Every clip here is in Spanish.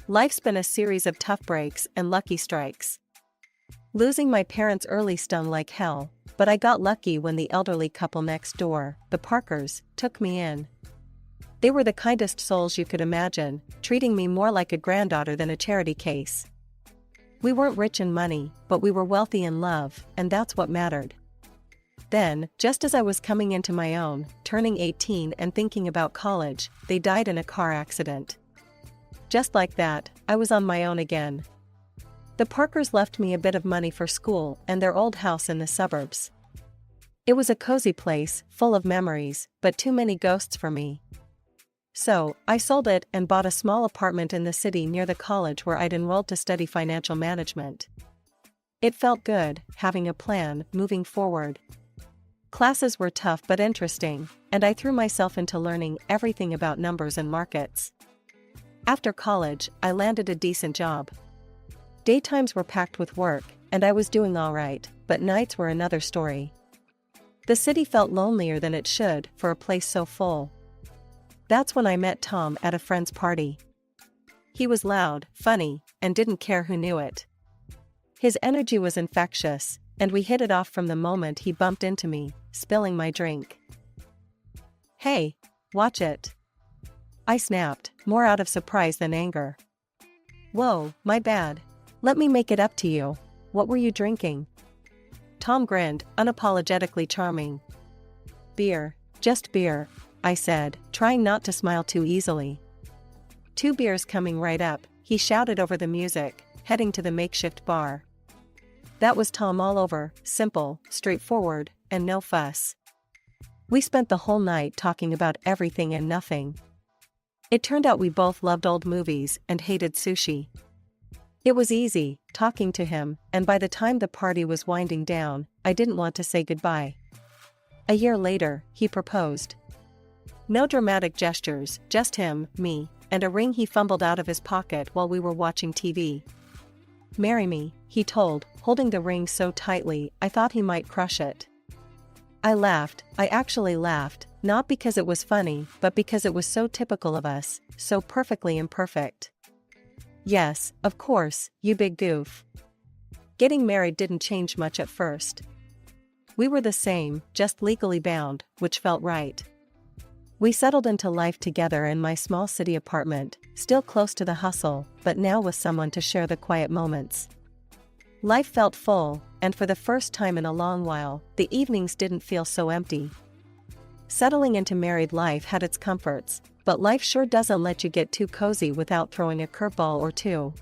Life's been a series of tough breaks and lucky strikes. Losing my parents early stung like hell, but I got lucky when the elderly couple next door, the Parkers, took me in. They were the kindest souls you could imagine, treating me more like a granddaughter than a charity case. We weren't rich in money, but we were wealthy in love, and that's what mattered. Then, just as I was coming into my own, turning 18 and thinking about college, they died in a car accident. Just like that, I was on my own again. The Parkers left me a bit of money for school and their old house in the suburbs. It was a cozy place, full of memories, but too many ghosts for me. So, I sold it and bought a small apartment in the city near the college where I'd enrolled to study financial management. It felt good, having a plan, moving forward. Classes were tough but interesting, and I threw myself into learning everything about numbers and markets. After college, I landed a decent job. Daytimes were packed with work, and I was doing all right, but nights were another story. The city felt lonelier than it should for a place so full. That's when I met Tom at a friend's party. He was loud, funny, and didn't care who knew it. His energy was infectious, and we hit it off from the moment he bumped into me, spilling my drink. "Hey, watch it." I snapped, more out of surprise than anger. "Whoa, my bad. Let me make it up to you. What were you drinking?" Tom grinned, unapologetically charming. "Beer, just beer," I said, trying not to smile too easily. "2 beers coming right up," he shouted over the music, heading to the makeshift bar. That was Tom all over, simple, straightforward, and no fuss. We spent the whole night talking about everything and nothing. It turned out we both loved old movies and hated sushi. It was easy, talking to him, and by the time the party was winding down, I didn't want to say goodbye. A year later, he proposed. No dramatic gestures, just him, me, and a ring he fumbled out of his pocket while we were watching TV. "Marry me," he told, holding the ring so tightly I thought he might crush it. I laughed. I actually laughed, not because it was funny, but because it was so typical of us, so perfectly imperfect. "Yes, of course, you big goof." Getting married didn't change much at first. We were the same, just legally bound, which felt right. We settled into life together in my small city apartment, still close to the hustle, but now with someone to share the quiet moments. Life felt full, and for the first time in a long while, the evenings didn't feel so empty. Settling into married life had its comforts, but life sure doesn't let you get too cozy without throwing a curveball or two.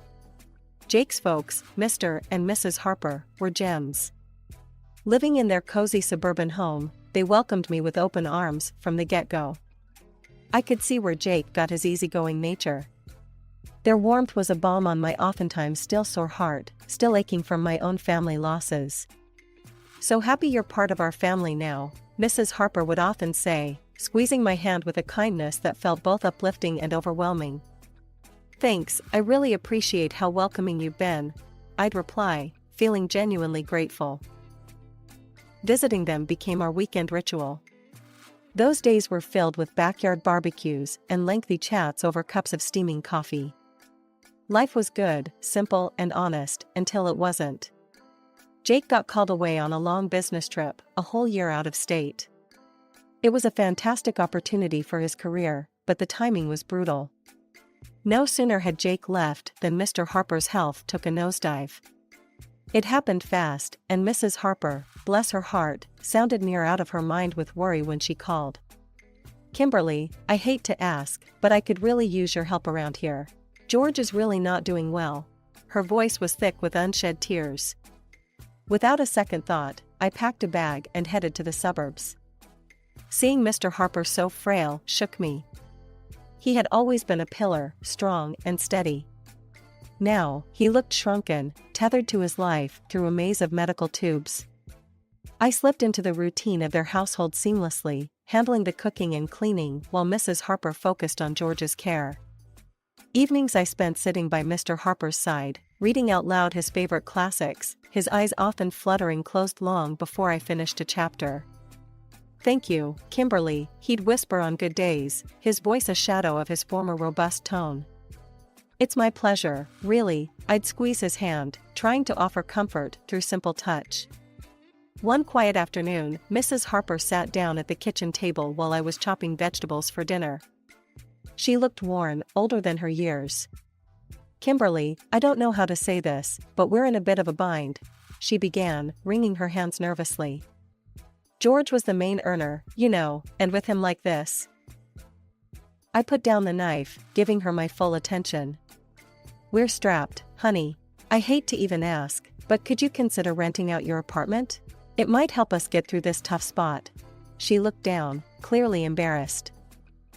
Jake's folks, Mr. and Mrs. Harper, were gems. Living in their cozy suburban home, they welcomed me with open arms from the get-go. I could see where Jake got his easygoing nature. Their warmth was a balm on my oftentimes still sore heart, still aching from my own family losses. "So happy you're part of our family now," Mrs. Harper would often say, squeezing my hand with a kindness that felt both uplifting and overwhelming. "Thanks, I really appreciate how welcoming you've been," I'd reply, feeling genuinely grateful. Visiting them became our weekend ritual. Those days were filled with backyard barbecues and lengthy chats over cups of steaming coffee. Life was good, simple and honest, until it wasn't. Jake got called away on a long business trip, a whole year out of state. It was a fantastic opportunity for his career, but the timing was brutal. No sooner had Jake left than Mr. Harper's health took a nosedive. It happened fast, and Mrs. Harper, bless her heart, sounded near out of her mind with worry when she called. "Kimberly, I hate to ask, but I could really use your help around here. George is really not doing well." Her voice was thick with unshed tears. Without a second thought, I packed a bag and headed to the suburbs. Seeing Mr. Harper so frail shook me. He had always been a pillar, strong and steady. Now, he looked shrunken, tethered to his life through a maze of medical tubes. I slipped into the routine of their household seamlessly, handling the cooking and cleaning while Mrs. Harper focused on George's care. Evenings I spent sitting by Mr. Harper's side, reading out loud his favorite classics, his eyes often fluttering closed long before I finished a chapter. "Thank you, Kimberly," he'd whisper on good days, his voice a shadow of his former robust tone. It's my pleasure, really. I'd squeeze his hand, trying to offer comfort through simple touch. One quiet afternoon, Mrs. Harper sat down at the kitchen table while I was chopping vegetables for dinner. She looked worn, older than her years. "Kimberly, I don't know how to say this, but we're in a bit of a bind," she began, wringing her hands nervously. "George was the main earner, you know, and with him like this." I put down the knife, giving her my full attention. "We're strapped, honey. I hate to even ask, but could you consider renting out your apartment? It might help us get through this tough spot." She looked down, clearly embarrassed.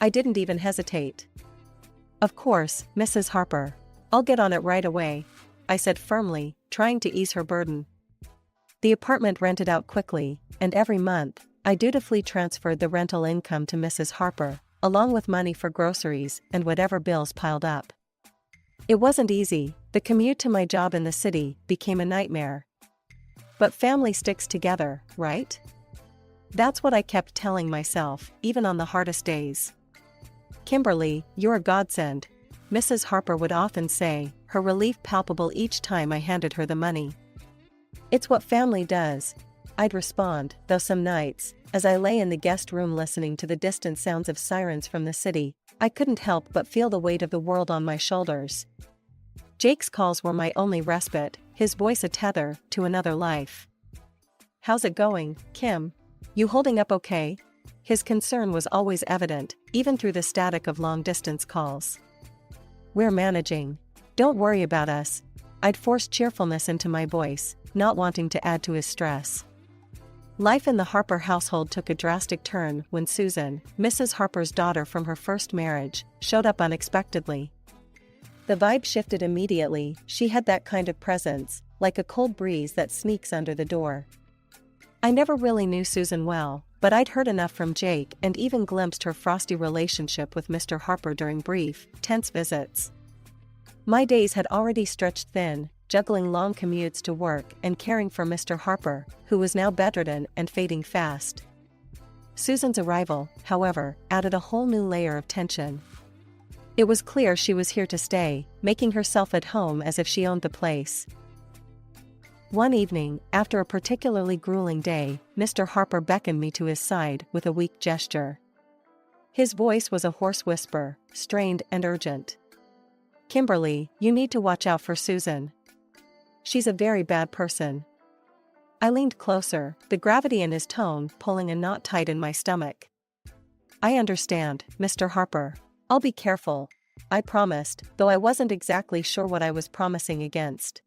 I didn't even hesitate. "Of course, Mrs. Harper. I'll get on it right away," I said firmly, trying to ease her burden. The apartment rented out quickly, and every month, I dutifully transferred the rental income to Mrs. Harper, along with money for groceries and whatever bills piled up. It wasn't easy. The commute to my job in the city became a nightmare. But family sticks together, right? That's what I kept telling myself, even on the hardest days. "Kimberly, you're a godsend," Mrs. Harper would often say, her relief palpable each time I handed her the money. "It's what family does," I'd respond, though some nights, as I lay in the guest room listening to the distant sounds of sirens from the city, I couldn't help but feel the weight of the world on my shoulders. Jake's calls were my only respite, his voice a tether to another life. "How's it going, Kim? You holding up okay?" His concern was always evident, even through the static of long-distance calls. "We're managing. Don't worry about us." I'd forced cheerfulness into my voice, not wanting to add to his stress. Life in the Harper household took a drastic turn when Susan, Mrs. Harper's daughter from her first marriage, showed up unexpectedly. The vibe shifted immediately. She had that kind of presence, like a cold breeze that sneaks under the door. I never really knew Susan well, but I'd heard enough from Jake and even glimpsed her frosty relationship with Mr. Harper during brief, tense visits. My days had already stretched thin, juggling long commutes to work and caring for Mr. Harper, who was now bedridden and fading fast. Susan's arrival, however, added a whole new layer of tension. It was clear she was here to stay, making herself at home as if she owned the place. One evening, after a particularly grueling day, Mr. Harper beckoned me to his side with a weak gesture. His voice was a hoarse whisper, strained and urgent. "Kimberly, you need to watch out for Susan. She's a very bad person." I leaned closer, the gravity in his tone pulling a knot tight in my stomach. "I understand, Mr. Harper. I'll be careful," I promised, though I wasn't exactly sure what I was promising against.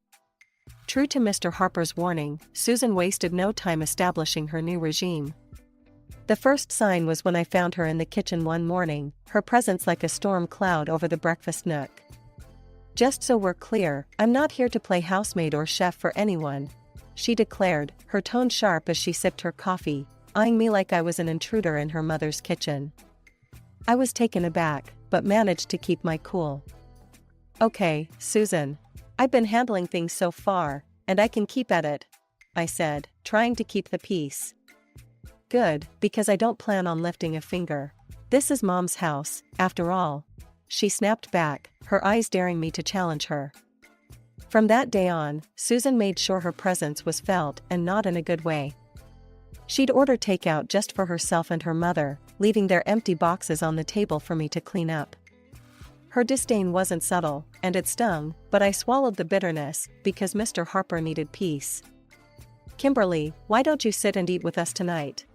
True to Mr. Harper's warning, Susan wasted no time establishing her new regime. The first sign was when I found her in the kitchen one morning, her presence like a storm cloud over the breakfast nook. "Just so we're clear, I'm not here to play housemaid or chef for anyone," she declared, her tone sharp as she sipped her coffee, eyeing me like I was an intruder in her mother's kitchen. I was taken aback, but managed to keep my cool. "Okay, Susan. I've been handling things so far, and I can keep at it," I said, trying to keep the peace. "Good, because I don't plan on lifting a finger. This is Mom's house, after all." She snapped back, her eyes daring me to challenge her. From that day on, Susan made sure her presence was felt and not in a good way. She'd order takeout just for herself and her mother, leaving their empty boxes on the table for me to clean up. Her disdain wasn't subtle, and it stung, but I swallowed the bitterness, because Mr. Harper needed peace. "Kimberly, why don't you sit and eat with us tonight?"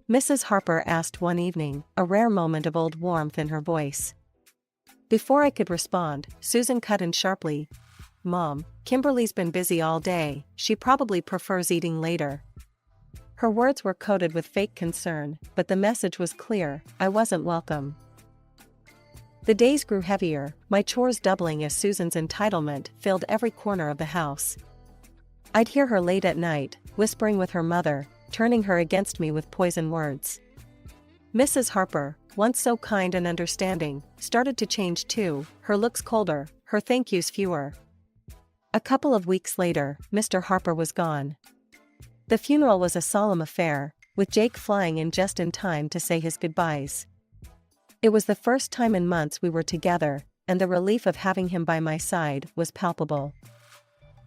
Mrs. Harper asked one evening, a rare moment of old warmth in her voice. Before I could respond, Susan cut in sharply. "Mom, Kimberly's been busy all day, she probably prefers eating later." Her words were coated with fake concern, but the message was clear, I wasn't welcome. The days grew heavier, my chores doubling as Susan's entitlement filled every corner of the house. I'd hear her late at night, whispering with her mother, turning her against me with poison words. Mrs. Harper, once so kind and understanding, started to change too, her looks colder, her thank yous fewer. A couple of weeks later, Mr. Harper was gone. The funeral was a solemn affair, with Jake flying in just in time to say his goodbyes. It was the first time in months we were together, and the relief of having him by my side was palpable.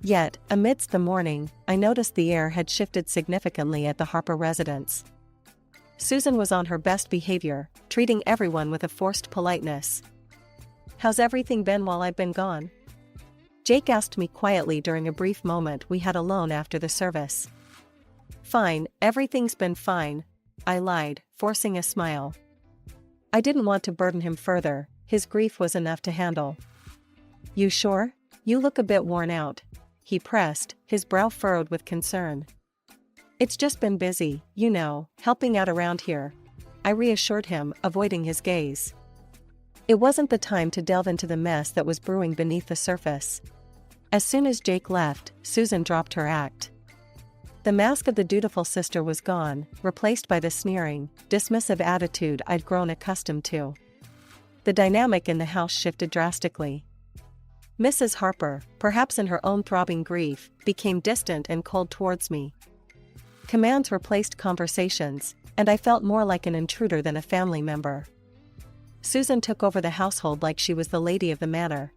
Yet, amidst the mourning, I noticed the air had shifted significantly at the Harper residence. Susan was on her best behavior, treating everyone with a forced politeness. "How's everything been while I've been gone?" Jake asked me quietly during a brief moment we had alone after the service. "Fine, everything's been fine," I lied, forcing a smile. I didn't want to burden him further, his grief was enough to handle. "You sure? You look a bit worn out," he pressed, his brow furrowed with concern. "It's just been busy, you know, helping out around here," I reassured him, avoiding his gaze. It wasn't the time to delve into the mess that was brewing beneath the surface. As soon as Jake left, Susan dropped her act. The mask of the dutiful sister was gone, replaced by the sneering, dismissive attitude I'd grown accustomed to. The dynamic in the house shifted drastically. Mrs. Harper, perhaps in her own throbbing grief, became distant and cold towards me. Commands replaced conversations, and I felt more like an intruder than a family member. Susan took over the household like she was the lady of the manor.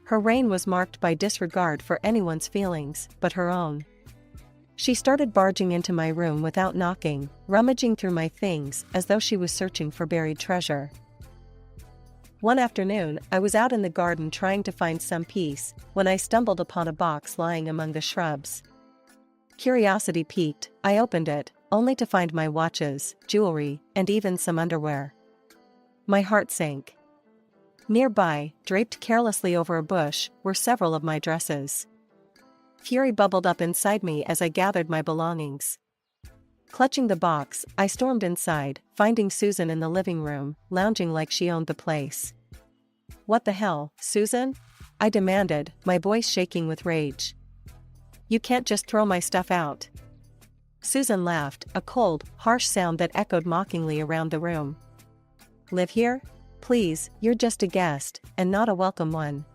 Her reign was marked by disregard for anyone's feelings but her own. She started barging into my room without knocking, rummaging through my things as though she was searching for buried treasure. One afternoon, I was out in the garden trying to find some peace, when I stumbled upon a box lying among the shrubs. Curiosity piqued, I opened it, only to find my watches, jewelry, and even some underwear. My heart sank. Nearby, draped carelessly over a bush, were several of my dresses. Fury bubbled up inside me as I gathered my belongings. Clutching the box, I stormed inside, finding Susan in the living room, lounging like she owned the place. "What the hell, Susan?" I demanded, my voice shaking with rage. "You can't just throw my stuff out." Susan laughed, a cold, harsh sound that echoed mockingly around the room. "Live here? Please, you're just a guest, and not a welcome one.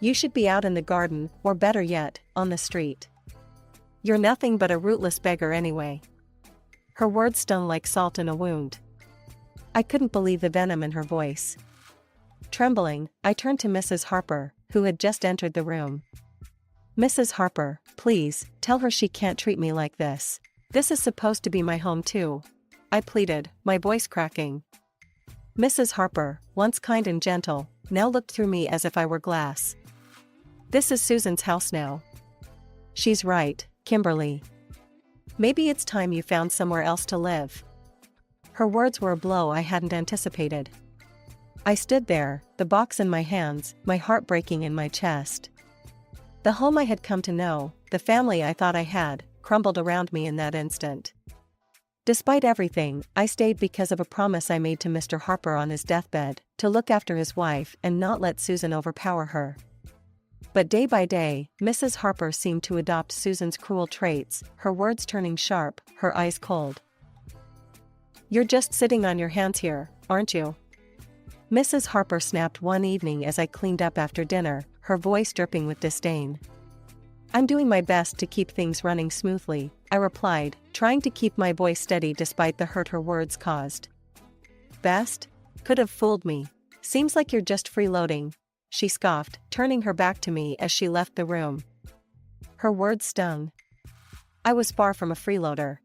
You should be out in the garden, or better yet, on the street. You're nothing but a rootless beggar anyway." Her words stung like salt in a wound. I couldn't believe the venom in her voice. Trembling, I turned to Mrs. Harper, who had just entered the room. "Mrs. Harper, please, tell her she can't treat me like this. This is supposed to be my home too," I pleaded, my voice cracking. Mrs. Harper, once kind and gentle, now looked through me as if I were glass. "This is Susan's house now." "She's right, Kimberly. Maybe it's time you found somewhere else to live." Her words were a blow I hadn't anticipated. I stood there, the box in my hands, my heart breaking in my chest. The home I had come to know, the family I thought I had, crumbled around me in that instant. Despite everything, I stayed because of a promise I made to Mr. Harper on his deathbed, to look after his wife and not let Susan overpower her. But day by day, Mrs. Harper seemed to adopt Susan's cruel traits, her words turning sharp, her eyes cold. "You're just sitting on your hands here, aren't you?" Mrs. Harper snapped one evening as I cleaned up after dinner, her voice dripping with disdain. "I'm doing my best to keep things running smoothly," I replied, trying to keep my voice steady despite the hurt her words caused. "Best? Could have fooled me. Seems like you're just freeloading," she scoffed, turning her back to me as she left the room. Her words stung. I was far from a freeloader.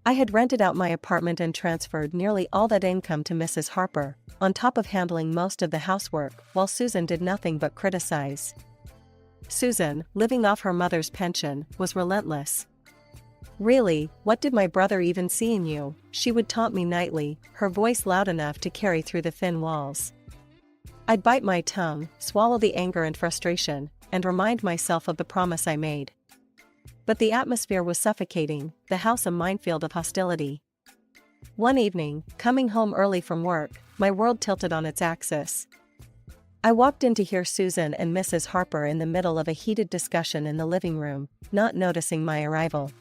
I had rented out my apartment and transferred nearly all that income to Mrs. Harper, on top of handling most of the housework, while Susan did nothing but criticize. Susan, living off her mother's pension, was relentless. "Really, what did my brother even see in you?" she would taunt me nightly, her voice loud enough to carry through the thin walls. I'd bite my tongue, swallow the anger and frustration, and remind myself of the promise I made. But the atmosphere was suffocating, the house a minefield of hostility. One evening, coming home early from work, my world tilted on its axis. I walked in to hear Susan and Mrs. Harper in the middle of a heated discussion in the living room, not noticing my arrival.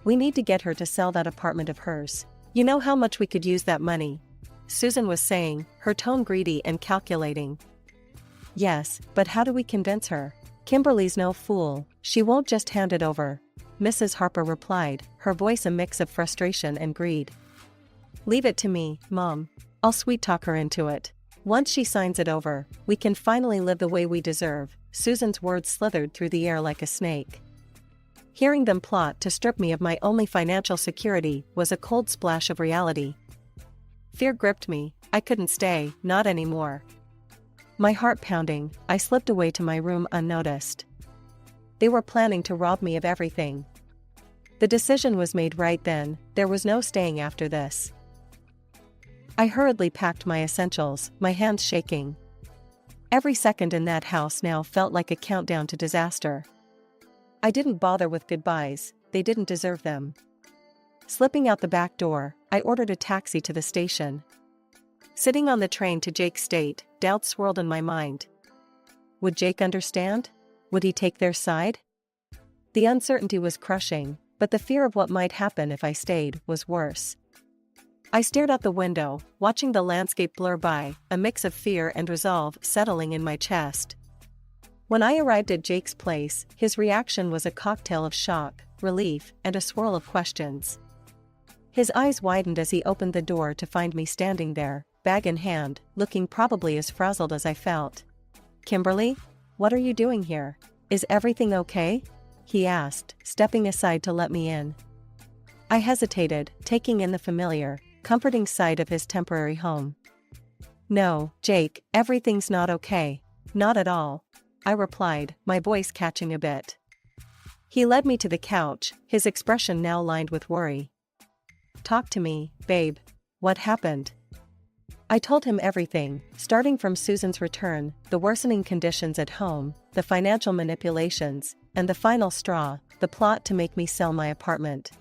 "We need to get her to sell that apartment of hers. You know how much we could use that money," Susan was saying, her tone greedy and calculating. "Yes, but how do we convince her? Kimberly's no fool, she won't just hand it over," Mrs. Harper replied, her voice a mix of frustration and greed. "Leave it to me, Mom. I'll sweet-talk her into it." Once she signs it over, we can finally live the way we deserve. Susan's words slithered through the air like a snake. Hearing them plot to strip me of my only financial security was a cold splash of reality. Fear gripped me. I couldn't stay, not anymore. My heart pounding, I slipped away to my room unnoticed. They were planning to rob me of everything. The decision was made right then, there was no staying after this. I hurriedly packed my essentials, my hands shaking. Every second in that house now felt like a countdown to disaster. I didn't bother with goodbyes, they didn't deserve them. Slipping out the back door, I ordered a taxi to the station. Sitting on the train to Jake's state, doubts swirled in my mind. Would Jake understand? Would he take their side? The uncertainty was crushing, but the fear of what might happen if I stayed was worse. I stared out the window, watching the landscape blur by, a mix of fear and resolve settling in my chest. When I arrived at Jake's place, his reaction was a cocktail of shock, relief, and a swirl of questions. His eyes widened as he opened the door to find me standing there, bag in hand, looking probably as frazzled as I felt. "Kimberly? What are you doing here? Is everything okay?" he asked, stepping aside to let me in. I hesitated, taking in the familiar, comforting sight of his temporary home. "No, Jake, everything's not okay. Not at all," I replied, my voice catching a bit. He led me to the couch, his expression now lined with worry. "Talk to me, babe. What happened?" I told him everything, starting from Susan's return, the worsening conditions at home, the financial manipulations, and the final straw, the plot to make me sell my apartment.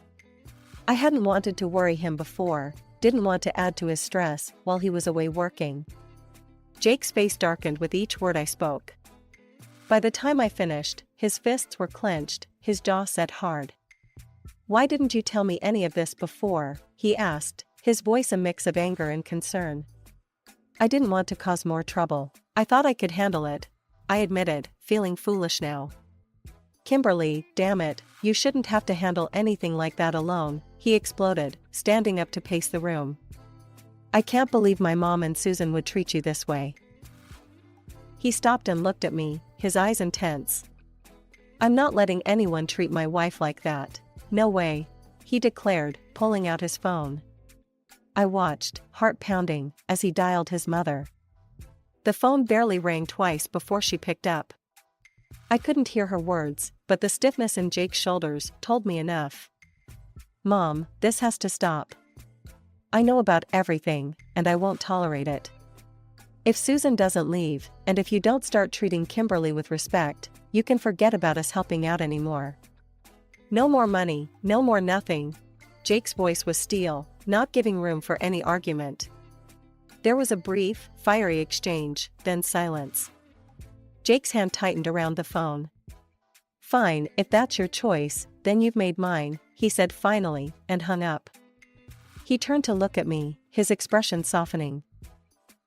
I hadn't wanted to worry him before, didn't want to add to his stress while he was away working. Jake's face darkened with each word I spoke. By the time I finished, his fists were clenched, his jaw set hard. "Why didn't you tell me any of this before?" he asked, his voice a mix of anger and concern. "I didn't want to cause more trouble. I thought I could handle it," I admitted, feeling foolish now. "Kimberly, damn it, you shouldn't have to handle anything like that alone," he exploded, standing up to pace the room. "I can't believe my mom and Susan would treat you this way." He stopped and looked at me, his eyes intense. "I'm not letting anyone treat my wife like that. No way," he declared, pulling out his phone. I watched, heart pounding, as he dialed his mother. The phone barely rang twice before she picked up. I couldn't hear her words, but the stiffness in Jake's shoulders told me enough. "Mom, this has to stop. I know about everything, and I won't tolerate it. If Susan doesn't leave, and if you don't start treating Kimberly with respect, you can forget about us helping out anymore. No more money, no more nothing." Jake's voice was steel, not giving room for any argument. There was a brief, fiery exchange, then silence. Jake's hand tightened around the phone. "Fine, if that's your choice, then you've made mine," he said finally, and hung up. He turned to look at me, his expression softening.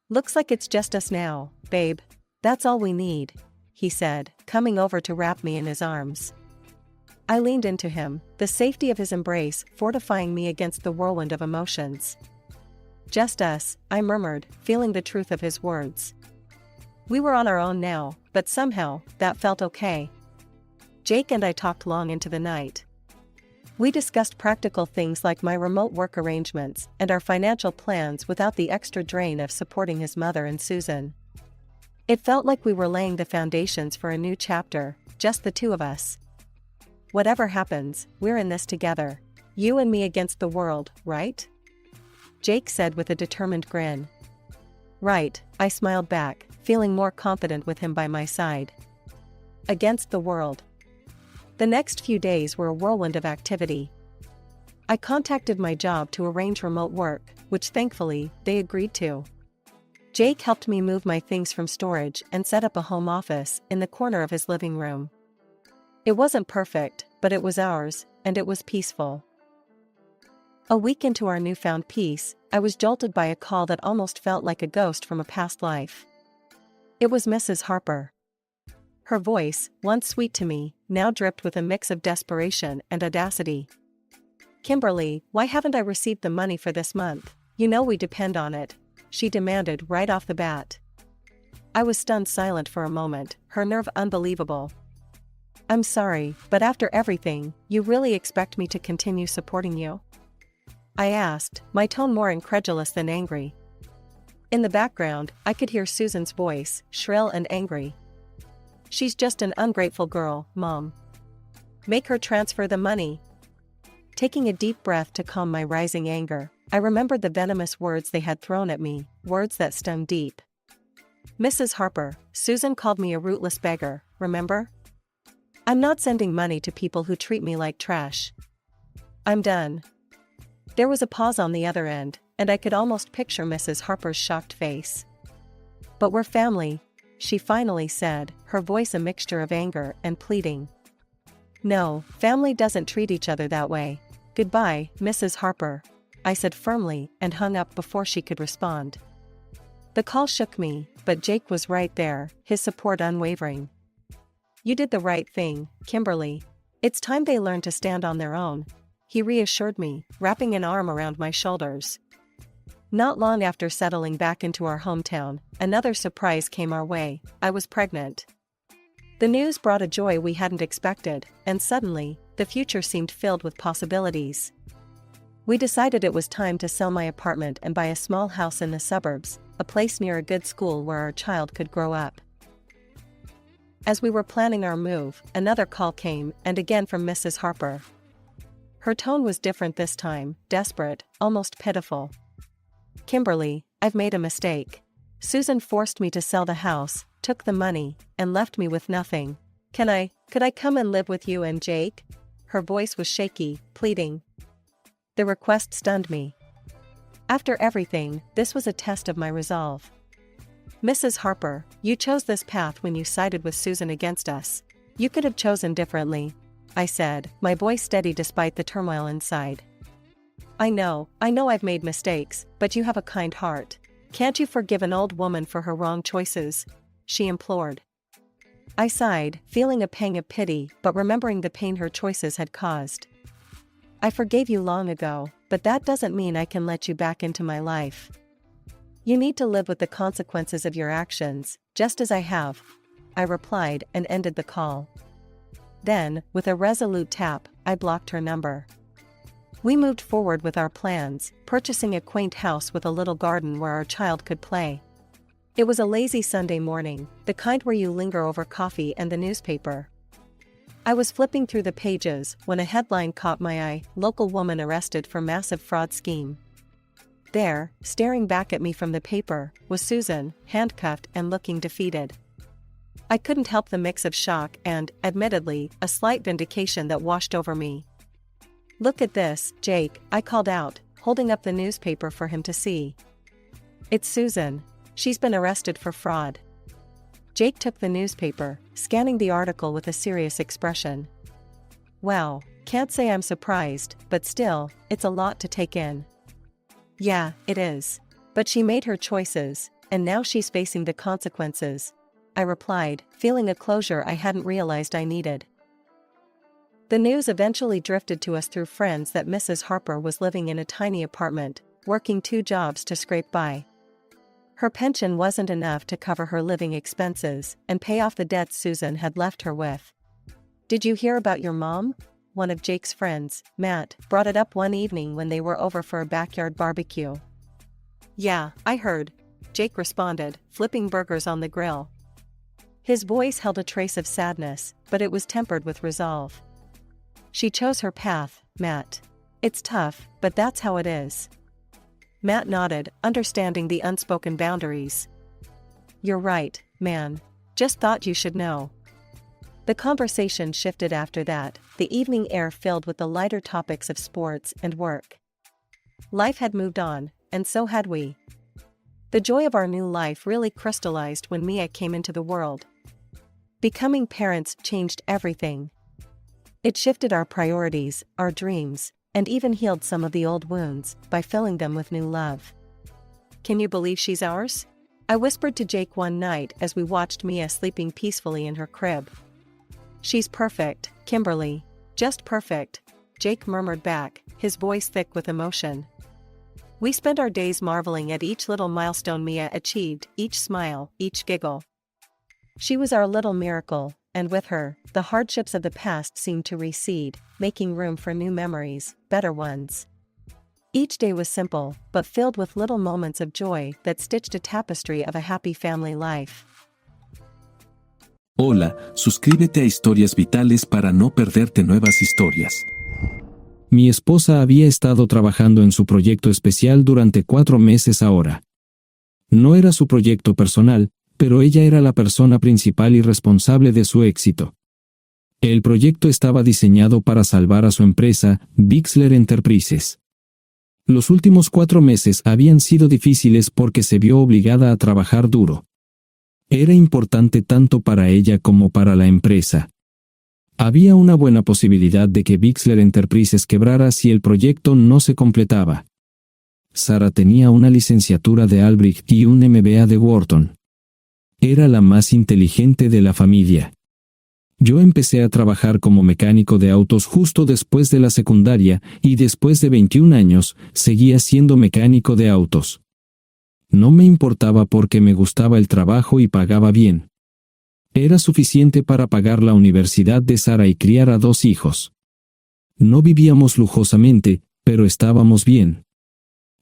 "Looks like it's just us now, babe. That's all we need," he said, coming over to wrap me in his arms. I leaned into him, the safety of his embrace fortifying me against the whirlwind of emotions. "Just us," I murmured, feeling the truth of his words. We were on our own now, but somehow, that felt okay. Jake and I talked long into the night. We discussed practical things like my remote work arrangements and our financial plans without the extra drain of supporting his mother and Susan. It felt like we were laying the foundations for a new chapter, just the two of us. "Whatever happens, we're in this together. You and me against the world, right?" Jake said with a determined grin. "Right," I smiled back, feeling more confident with him by my side. Against the world. The next few days were a whirlwind of activity. I contacted my job to arrange remote work, which thankfully, they agreed to. Jake helped me move my things from storage and set up a home office in the corner of his living room. It wasn't perfect, but it was ours, and it was peaceful. A week into our newfound peace, I was jolted by a call that almost felt like a ghost from a past life. It was Mrs. Harper. Her voice, once sweet to me, now dripped with a mix of desperation and audacity. "Kimberly, why haven't I received the money for this month? You know we depend on it." she demanded right off the bat. I was stunned silent for a moment, her nerve unbelievable. I'm sorry, but after everything, you really expect me to continue supporting you? I asked, my tone more incredulous than angry. In the background, I could hear Susan's voice, shrill and angry. She's just an ungrateful girl, Mom. Make her transfer the money. Taking a deep breath to calm my rising anger, I remembered the venomous words they had thrown at me, words that stung deep. Mrs. Harper, Susan called me a rootless beggar, remember? I'm not sending money to people who treat me like trash. I'm done. There was a pause on the other end, and I could almost picture Mrs. Harper's shocked face. But we're family, she finally said, her voice a mixture of anger and pleading. No, family doesn't treat each other that way. Goodbye, Mrs. Harper, I said firmly and hung up before she could respond. The call shook me, but Jake was right there, his support unwavering. You did the right thing, Kimberly. It's time they learn to stand on their own, he reassured me, wrapping an arm around my shoulders. Not long after settling back into our hometown, another surprise came our way. I was pregnant. The news brought a joy we hadn't expected, and suddenly, the future seemed filled with possibilities. We decided it was time to sell my apartment and buy a small house in the suburbs, a place near a good school where our child could grow up. As we were planning our move, another call came, and again from Mrs. Harper. Her tone was different this time, desperate, almost pitiful. Kimberly, I've made a mistake. Susan forced me to sell the house, took the money, and left me with nothing. Could I come and live with you and Jake? Her voice was shaky, pleading. The request stunned me. After everything, this was a test of my resolve. Mrs. Harper, you chose this path when you sided with Susan against us. You could have chosen differently, I said, my voice steady despite the turmoil inside. I know I've made mistakes, but you have a kind heart. Can't you forgive an old woman for her wrong choices? She implored. I sighed, feeling a pang of pity, but remembering the pain her choices had caused. I forgave you long ago, but that doesn't mean I can let you back into my life. You need to live with the consequences of your actions, just as I have, I replied and ended the call. Then, with a resolute tap, I blocked her number. We moved forward with our plans, purchasing a quaint house with a little garden where our child could play. It was a lazy Sunday morning, the kind where you linger over coffee and the newspaper. I was flipping through the pages when a headline caught my eye, local woman arrested for massive fraud scheme. There, staring back at me from the paper, was Susan, handcuffed and looking defeated. I couldn't help the mix of shock and, admittedly, a slight vindication that washed over me. Look at this, Jake, I called out, holding up the newspaper for him to see. It's Susan. She's been arrested for fraud. Jake took the newspaper, scanning the article with a serious expression. Wow, can't say I'm surprised, but still, it's a lot to take in. Yeah, it is. But she made her choices, and now she's facing the consequences, I replied, feeling a closure I hadn't realized I needed. The news eventually drifted to us through friends that Mrs. Harper was living in a tiny apartment, working 2 jobs to scrape by. Her pension wasn't enough to cover her living expenses and pay off the debts Susan had left her with. Did you hear about your mom? One of Jake's friends, Matt, brought it up one evening when they were over for a backyard barbecue. Yeah, I heard, Jake responded, flipping burgers on the grill. His voice held a trace of sadness, but it was tempered with resolve. She chose her path, Matt. It's tough, but that's how it is. Matt nodded, understanding the unspoken boundaries. You're right, man. Just thought you should know. The conversation shifted after that, the evening air filled with the lighter topics of sports and work. Life had moved on, and so had we. The joy of our new life really crystallized when Mia came into the world. Becoming parents changed everything. It shifted our priorities, our dreams, and even healed some of the old wounds by filling them with new love. Can you believe she's ours? I whispered to Jake one night as we watched Mia sleeping peacefully in her crib. She's perfect, Kimberly. Just perfect, Jake murmured back, his voice thick with emotion. We spent our days marveling at each little milestone Mia achieved, each smile, each giggle. She was our little miracle, and with her, the hardships of the past seemed to recede, making room for new memories, better ones. Each day was simple, but filled with little moments of joy that stitched a tapestry of a happy family life. Hola, suscríbete a Historias Vitales para no perderte nuevas historias. Mi esposa había estado trabajando en su proyecto especial durante 4 meses ahora. No era su proyecto personal, pero ella era la persona principal y responsable de su éxito. El proyecto estaba diseñado para salvar a su empresa, Bixler Enterprises. Los últimos 4 meses habían sido difíciles porque se vio obligada a trabajar duro. Era importante tanto para ella como para la empresa. Había una buena posibilidad de que Bixler Enterprises quebrara si el proyecto no se completaba. Sara tenía una licenciatura de Albrecht y un MBA de Wharton. Era la más inteligente de la familia. Yo empecé a trabajar como mecánico de autos justo después de la secundaria y después de 21 años seguía siendo mecánico de autos. No me importaba porque me gustaba el trabajo y pagaba bien. Era suficiente para pagar la universidad de Sara y criar a 2 hijos. No vivíamos lujosamente, pero estábamos bien.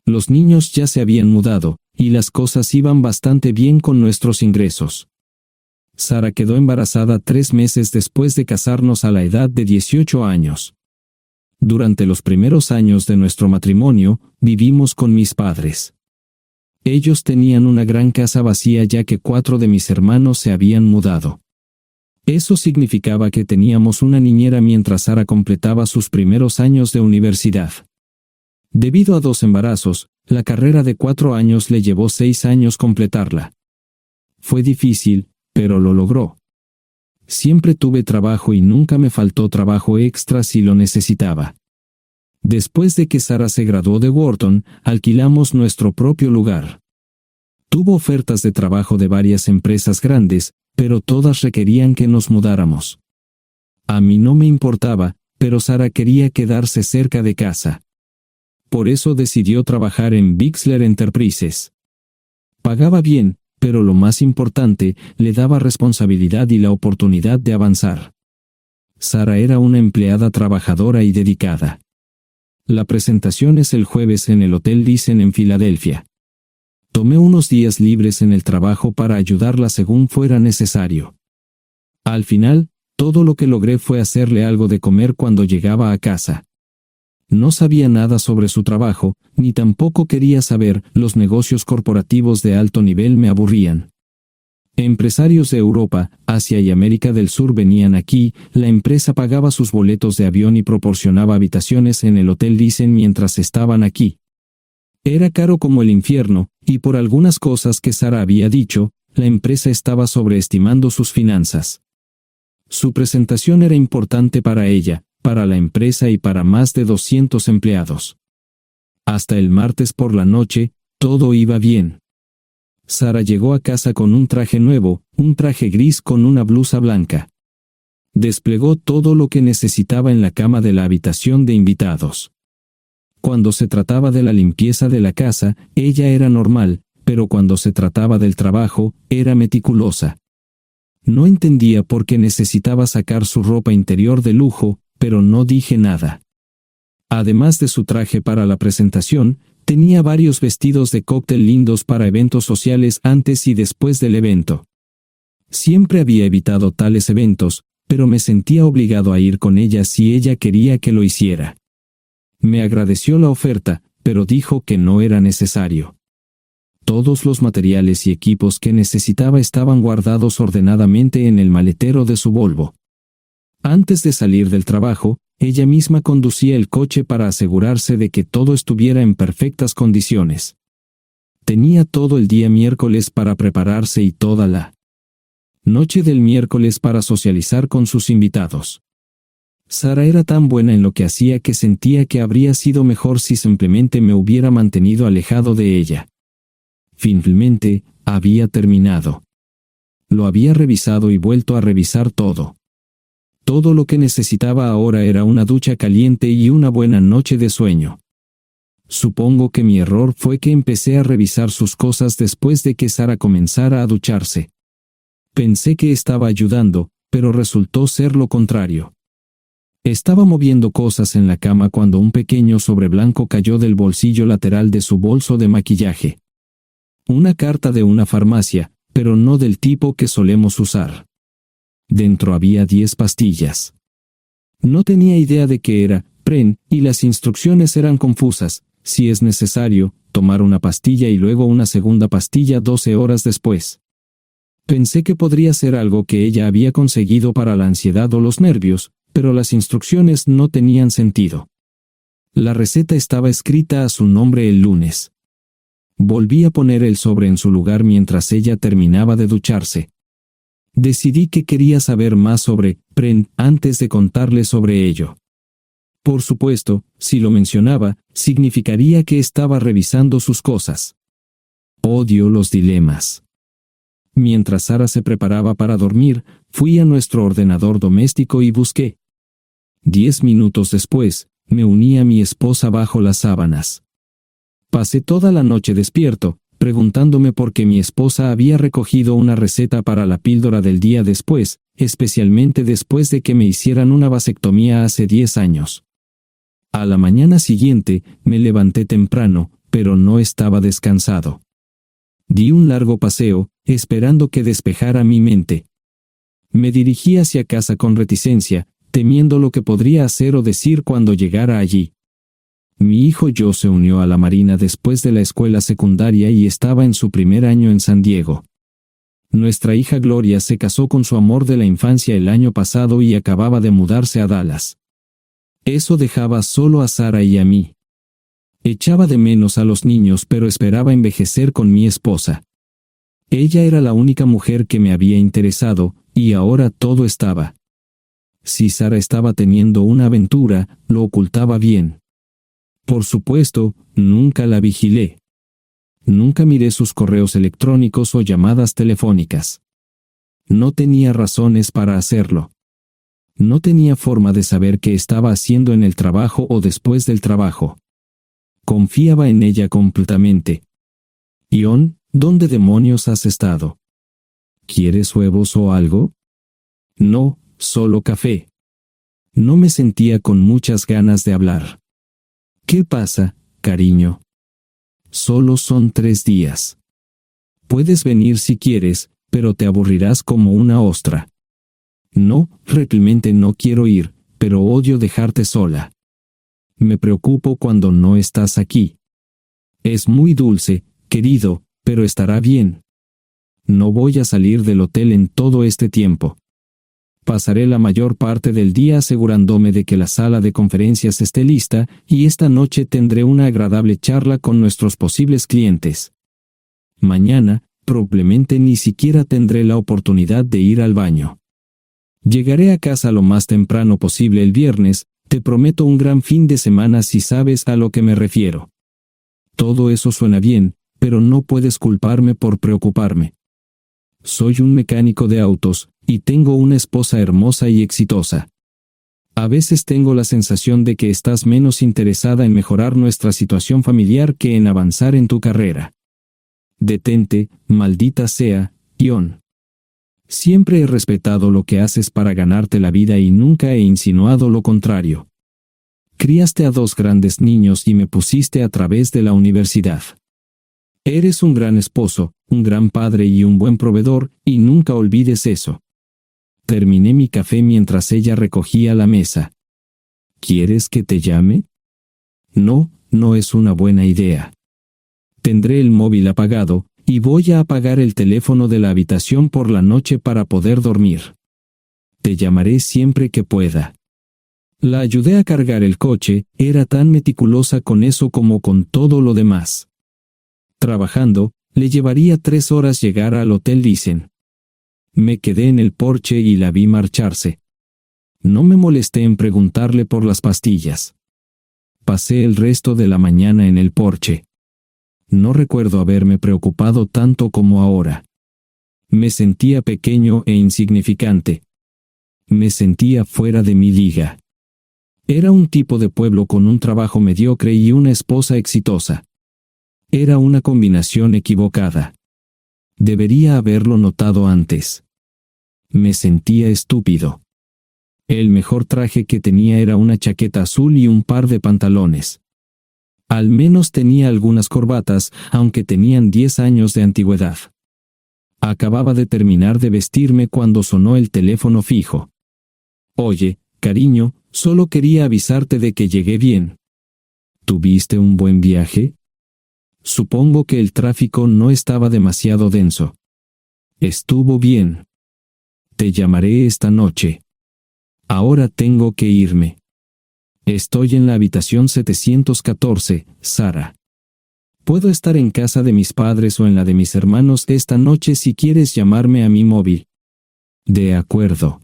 Los niños ya se habían mudado, y las cosas iban bastante bien con nuestros ingresos. Sara quedó embarazada 3 meses después de casarnos a la edad de 18 años. Durante los primeros años de nuestro matrimonio, vivimos con mis padres. Ellos tenían una gran casa vacía ya que 4 de mis hermanos se habían mudado. Eso significaba que teníamos una niñera mientras Sara completaba sus primeros años de universidad. Debido a 2 embarazos, la carrera de 4 años le llevó 6 años completarla. Fue difícil, pero lo logró. Siempre tuve trabajo y nunca me faltó trabajo extra si lo necesitaba. Después de que Sara se graduó de Wharton, alquilamos nuestro propio lugar. Tuvo ofertas de trabajo de varias empresas grandes, pero todas requerían que nos mudáramos. A mí no me importaba, pero Sara quería quedarse cerca de casa. Por eso decidió trabajar en Bixler Enterprises. Pagaba bien, pero lo más importante, le daba responsabilidad y la oportunidad de avanzar. Sara era una empleada trabajadora y dedicada. La presentación es el jueves en el Hotel Thyssen en Filadelfia. Tomé unos días libres en el trabajo para ayudarla según fuera necesario. Al final, todo lo que logré fue hacerle algo de comer cuando llegaba a casa. No sabía nada sobre su trabajo, ni tampoco quería saber, los negocios corporativos de alto nivel me aburrían. Empresarios de Europa, Asia y América del Sur venían aquí, la empresa pagaba sus boletos de avión y proporcionaba habitaciones en el Hotel Thyssen mientras estaban aquí. Era caro como el infierno, y por algunas cosas que Sara había dicho, la empresa estaba sobreestimando sus finanzas. Su presentación era importante para ella, para la empresa y para más de 200 empleados. Hasta el martes por la noche, todo iba bien. Sara llegó a casa con un traje nuevo, un traje gris con una blusa blanca. Desplegó todo lo que necesitaba en la cama de la habitación de invitados. Cuando se trataba de la limpieza de la casa, ella era normal, pero cuando se trataba del trabajo, era meticulosa. No entendía por qué necesitaba sacar su ropa interior de lujo, pero no dije nada. Además de su traje para la presentación, tenía varios vestidos de cóctel lindos para eventos sociales antes y después del evento. Siempre había evitado tales eventos, pero me sentía obligado a ir con ella si ella quería que lo hiciera. Me agradeció la oferta, pero dijo que no era necesario. Todos los materiales y equipos que necesitaba estaban guardados ordenadamente en el maletero de su Volvo. Antes de salir del trabajo, ella misma conducía el coche para asegurarse de que todo estuviera en perfectas condiciones. Tenía todo el día miércoles para prepararse y toda la noche del miércoles para socializar con sus invitados. Sara era tan buena en lo que hacía que sentía que habría sido mejor si simplemente me hubiera mantenido alejado de ella. Finalmente, había terminado. Lo había revisado y vuelto a revisar todo. Todo lo que necesitaba ahora era una ducha caliente y una buena noche de sueño. Supongo que mi error fue que empecé a revisar sus cosas después de que Sara comenzara a ducharse. Pensé que estaba ayudando, pero resultó ser lo contrario. Estaba moviendo cosas en la cama cuando un pequeño sobre blanco cayó del bolsillo lateral de su bolso de maquillaje. Una carta de una farmacia, pero no del tipo que solemos usar. Dentro había 10 pastillas. No tenía idea de qué era, Pren, y las instrucciones eran confusas. Si es necesario, tomar una pastilla y luego una segunda pastilla 12 horas después. Pensé que podría ser algo que ella había conseguido para la ansiedad o los nervios, pero las instrucciones no tenían sentido. La receta estaba escrita a su nombre el lunes. Volví a poner el sobre en su lugar mientras ella terminaba de ducharse. Decidí que quería saber más sobre Pren antes de contarle sobre ello. Por supuesto, si lo mencionaba, significaría que estaba revisando sus cosas. Odio los dilemas. Mientras Sara se preparaba para dormir, fui a nuestro ordenador doméstico y busqué. 10 minutos después, me uní a mi esposa bajo las sábanas. Pasé toda la noche despierto, preguntándome por qué mi esposa había recogido una receta para la píldora del día después, especialmente después de que me hicieran una vasectomía hace 10 años. A la mañana siguiente, me levanté temprano, pero no estaba descansado. Di un largo paseo, esperando que despejara mi mente. Me dirigí hacia casa con reticencia, temiendo lo que podría hacer o decir cuando llegara allí. Mi hijo Joe se unió a la Marina después de la escuela secundaria y estaba en su primer año en San Diego. Nuestra hija Gloria se casó con su amor de la infancia el año pasado y acababa de mudarse a Dallas. Eso dejaba solo a Sara y a mí. Echaba de menos a los niños, pero esperaba envejecer con mi esposa. Ella era la única mujer que me había interesado, y ahora todo estaba. Si Sara estaba teniendo una aventura, lo ocultaba bien. Por supuesto, nunca la vigilé. Nunca miré sus correos electrónicos o llamadas telefónicas. No tenía razones para hacerlo. No tenía forma de saber qué estaba haciendo en el trabajo o después del trabajo. Confiaba en ella completamente. Ion, ¿dónde demonios has estado? ¿Quieres huevos o algo? No, solo café. No me sentía con muchas ganas de hablar. ¿Qué pasa, cariño? Solo son 3 días. Puedes venir si quieres, pero te aburrirás como una ostra. No, realmente no quiero ir, pero odio dejarte sola. Me preocupo cuando no estás aquí. Es muy dulce, querido, pero estará bien. No voy a salir del hotel en todo este tiempo. Pasaré la mayor parte del día asegurándome de que la sala de conferencias esté lista, y esta noche tendré una agradable charla con nuestros posibles clientes. Mañana, probablemente ni siquiera tendré la oportunidad de ir al baño. Llegaré a casa lo más temprano posible el viernes, te prometo un gran fin de semana si sabes a lo que me refiero. Todo eso suena bien, pero no puedes culparme por preocuparme. Soy un mecánico de autos, y tengo una esposa hermosa y exitosa. A veces tengo la sensación de que estás menos interesada en mejorar nuestra situación familiar que en avanzar en tu carrera. Detente, maldita sea, Ion. Siempre he respetado lo que haces para ganarte la vida y nunca he insinuado lo contrario. Criaste a 2 grandes niños y me pusiste a través de la universidad. Eres un gran esposo, un gran padre y un buen proveedor, y nunca olvides eso. Terminé mi café mientras ella recogía la mesa. ¿Quieres que te llame? No, no es una buena idea. Tendré el móvil apagado, y voy a apagar el teléfono de la habitación por la noche para poder dormir. Te llamaré siempre que pueda. La ayudé a cargar el coche, era tan meticulosa con eso como con todo lo demás. Trabajando, le llevaría 3 horas llegar al Hotel Dicen. Me quedé en el porche y la vi marcharse. No me molesté en preguntarle por las pastillas. Pasé el resto de la mañana en el porche. No recuerdo haberme preocupado tanto como ahora. Me sentía pequeño e insignificante. Me sentía fuera de mi liga. Era un tipo de pueblo con un trabajo mediocre y una esposa exitosa. Era una combinación equivocada. Debería haberlo notado antes. Me sentía estúpido. El mejor traje que tenía era una chaqueta azul y un par de pantalones. Al menos tenía algunas corbatas, aunque tenían 10 años de antigüedad. Acababa de terminar de vestirme cuando sonó el teléfono fijo. Oye, cariño, solo quería avisarte de que llegué bien. ¿Tuviste un buen viaje? Supongo que el tráfico no estaba demasiado denso. Estuvo bien. Te llamaré esta noche. Ahora tengo que irme. Estoy en la habitación 714, Sara. Puedo estar en casa de mis padres o en la de mis hermanos esta noche si quieres llamarme a mi móvil. De acuerdo.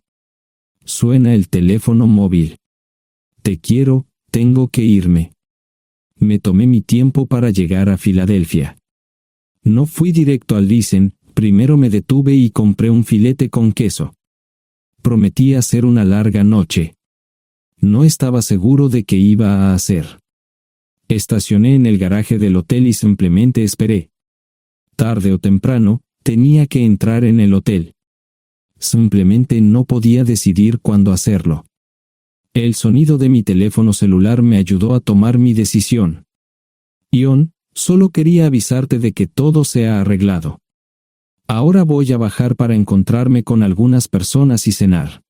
Suena el teléfono móvil. Te quiero, tengo que irme. Me tomé mi tiempo para llegar a Filadelfia. No fui directo al Lisen, primero me detuve y compré un filete con queso. Prometí hacer una larga noche. No estaba seguro de qué iba a hacer. Estacioné en el garaje del hotel y simplemente esperé. Tarde o temprano, tenía que entrar en el hotel. Simplemente no podía decidir cuándo hacerlo. El sonido de mi teléfono celular me ayudó a tomar mi decisión. Ion, solo quería avisarte de que todo se ha arreglado. Ahora voy a bajar para encontrarme con algunas personas y cenar.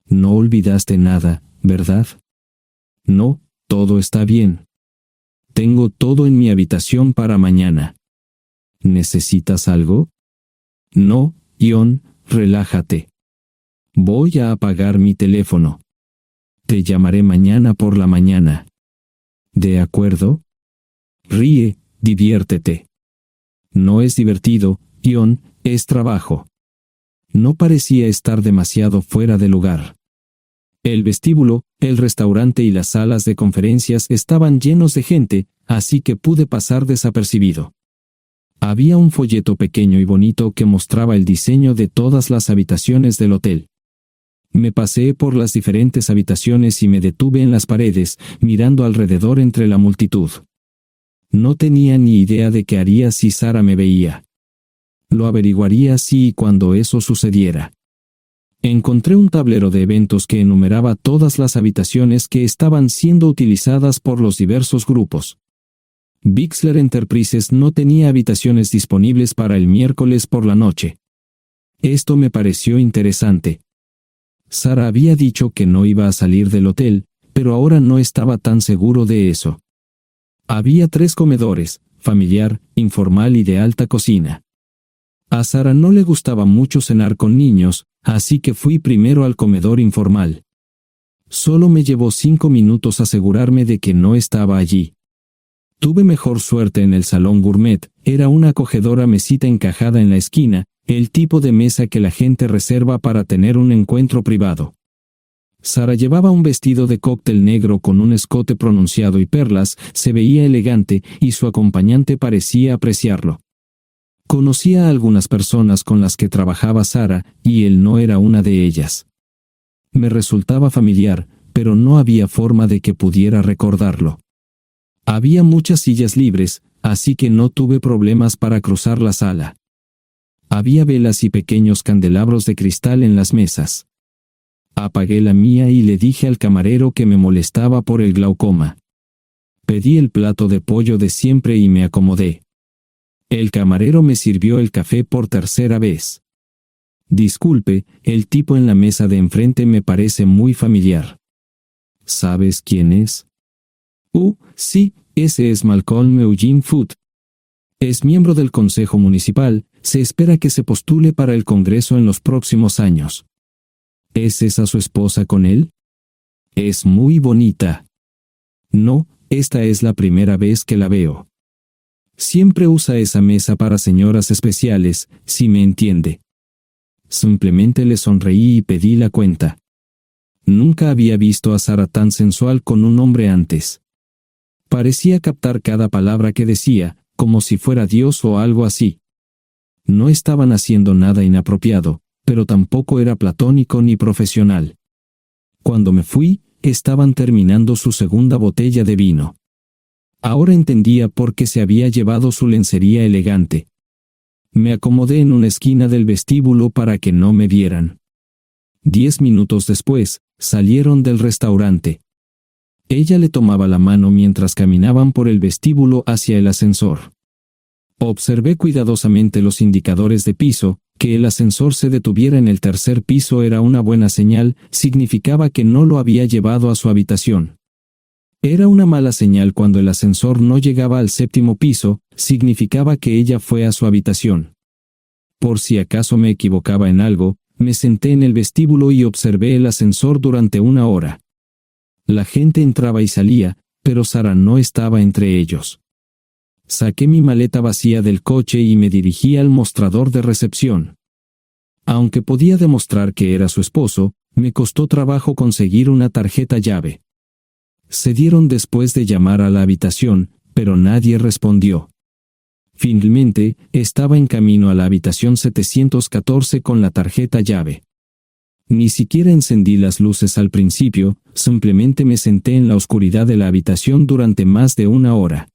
No olvidaste nada, ¿verdad? No, todo está bien. Tengo todo en mi habitación para mañana. ¿Necesitas algo? No, Ion, relájate. Voy a apagar mi teléfono. Te llamaré mañana por la mañana. ¿De acuerdo? Ríe, diviértete. No es divertido, Ion, es trabajo. No parecía estar demasiado fuera de lugar. El vestíbulo, el restaurante y las salas de conferencias estaban llenos de gente, así que pude pasar desapercibido. Había un folleto pequeño y bonito que mostraba el diseño de todas las habitaciones del hotel. Me paseé por las diferentes habitaciones y me detuve en las paredes, mirando alrededor entre la multitud. No tenía ni idea de qué haría si Sara me veía. Lo averiguaría si y cuando eso sucediera. Encontré un tablero de eventos que enumeraba todas las habitaciones que estaban siendo utilizadas por los diversos grupos. Bixler Enterprises no tenía habitaciones disponibles para el miércoles por la noche. Esto me pareció interesante. Sara había dicho que no iba a salir del hotel, pero ahora no estaba tan seguro de eso. Había 3 comedores, familiar, informal y de alta cocina. A Sara no le gustaba mucho cenar con niños, así que fui primero al comedor informal. Solo me llevó 5 minutos asegurarme de que no estaba allí. Tuve mejor suerte en el salón gourmet, era una acogedora mesita encajada en la esquina, el tipo de mesa que la gente reserva para tener un encuentro privado. Sara llevaba un vestido de cóctel negro con un escote pronunciado y perlas, se veía elegante y su acompañante parecía apreciarlo. Conocía a algunas personas con las que trabajaba Sara, y él no era una de ellas. Me resultaba familiar, pero no había forma de que pudiera recordarlo. Había muchas sillas libres, así que no tuve problemas para cruzar la sala. Había velas y pequeños candelabros de cristal en las mesas. Apagué la mía y le dije al camarero que me molestaba por el glaucoma. Pedí el plato de pollo de siempre y me acomodé. El camarero me sirvió el café por tercera vez. Disculpe, el tipo en la mesa de enfrente me parece muy familiar. ¿Sabes quién es? Sí, ese es Malcolm Eugene Foote. Es miembro del Consejo Municipal, se espera que se postule para el Congreso en los próximos años. ¿Es esa su esposa con él? Es muy bonita. No, esta es la primera vez que la veo. Siempre usa esa mesa para señoras especiales, si me entiende. Simplemente le sonreí y pedí la cuenta. Nunca había visto a Sara tan sensual con un hombre antes. Parecía captar cada palabra que decía, como si fuera Dios o algo así. No estaban haciendo nada inapropiado, pero tampoco era platónico ni profesional. Cuando me fui, estaban terminando su segunda botella de vino. Ahora entendía por qué se había llevado su lencería elegante. Me acomodé en una esquina del vestíbulo para que no me vieran. 10 minutos después, salieron del restaurante. Ella le tomaba la mano mientras caminaban por el vestíbulo hacia el ascensor. Observé cuidadosamente los indicadores de piso. Que el ascensor se detuviera en el tercer piso era una buena señal, significaba que no lo había llevado a su habitación. Era una mala señal cuando el ascensor no llegaba al séptimo piso, significaba que ella fue a su habitación. Por si acaso me equivocaba en algo, me senté en el vestíbulo y observé el ascensor durante 1 hora. La gente entraba y salía, pero Sara no estaba entre ellos. Saqué mi maleta vacía del coche y me dirigí al mostrador de recepción. Aunque podía demostrar que era su esposo, me costó trabajo conseguir una tarjeta llave. Se dieron después de llamar a la habitación, pero nadie respondió. Finalmente, estaba en camino a la habitación 714 con la tarjeta llave. Ni siquiera encendí las luces al principio, simplemente me senté en la oscuridad de la habitación durante más de 1 hora.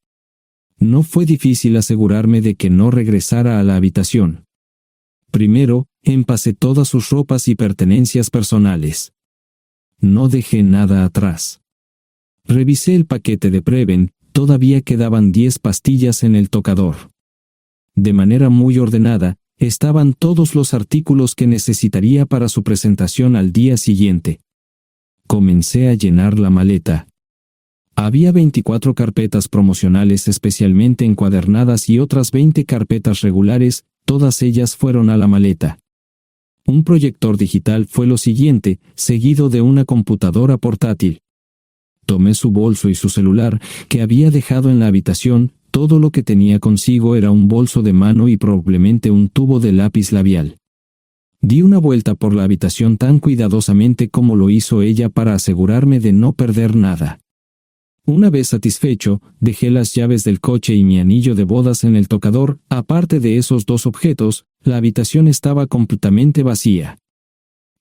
No fue difícil asegurarme de que no regresara a la habitación. Primero, empacé todas sus ropas y pertenencias personales. No dejé nada atrás. Revisé el paquete de Preven, todavía quedaban 10 pastillas en el tocador. De manera muy ordenada, estaban todos los artículos que necesitaría para su presentación al día siguiente. Comencé a llenar la maleta. Había 24 carpetas promocionales especialmente encuadernadas y otras 20 carpetas regulares, todas ellas fueron a la maleta. Un proyector digital fue lo siguiente, seguido de una computadora portátil. Tomé su bolso y su celular, que había dejado en la habitación. Todo lo que tenía consigo era un bolso de mano y probablemente un tubo de lápiz labial. Di una vuelta por la habitación tan cuidadosamente como lo hizo ella para asegurarme de no perder nada. Una vez satisfecho, dejé las llaves del coche y mi anillo de bodas en el tocador. Aparte de esos 2 objetos, la habitación estaba completamente vacía.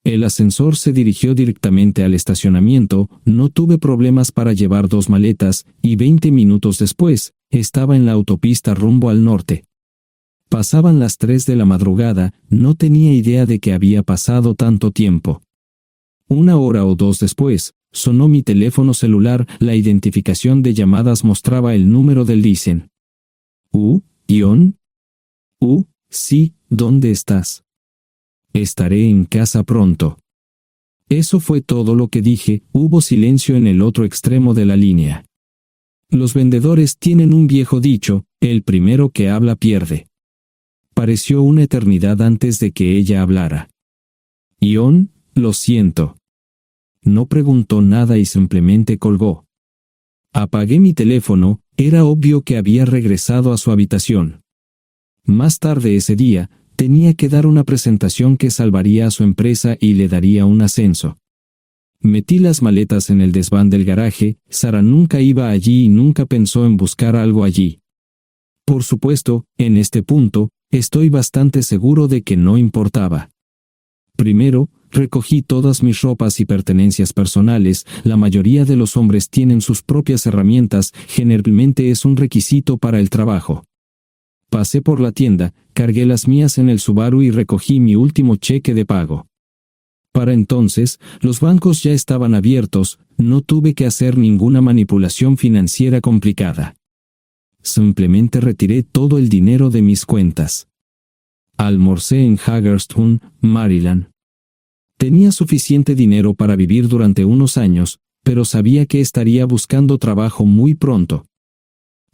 El ascensor se dirigió directamente al estacionamiento, no tuve problemas para llevar 2 maletas, y 20 minutos después, estaba en la autopista rumbo al norte. Pasaban las 3 de la madrugada, no tenía idea de que había pasado tanto tiempo. 1 hora o 2 después, sonó mi teléfono celular, la identificación de llamadas mostraba el número del Listen. ¿Ion? Sí, ¿dónde estás? Estaré en casa pronto. Eso fue todo lo que dije. Hubo silencio en el otro extremo de la línea. Los vendedores tienen un viejo dicho, el primero que habla pierde. Pareció una eternidad antes de que ella hablara. Ion, lo siento. No preguntó nada y simplemente colgó. Apagué mi teléfono, era obvio que había regresado a su habitación. Más tarde ese día, tenía que dar una presentación que salvaría a su empresa y le daría un ascenso. Metí las maletas en el desván del garaje. Sara nunca iba allí y nunca pensó en buscar algo allí. Por supuesto, en este punto, estoy bastante seguro de que no importaba. Primero, recogí todas mis ropas y pertenencias personales. La mayoría de los hombres tienen sus propias herramientas, generalmente es un requisito para el trabajo. Pasé por la tienda, cargué las mías en el Subaru y recogí mi último cheque de pago. Para entonces, los bancos ya estaban abiertos, no tuve que hacer ninguna manipulación financiera complicada. Simplemente retiré todo el dinero de mis cuentas. Almorcé en Hagerstown, Maryland. Tenía suficiente dinero para vivir durante unos años, pero sabía que estaría buscando trabajo muy pronto.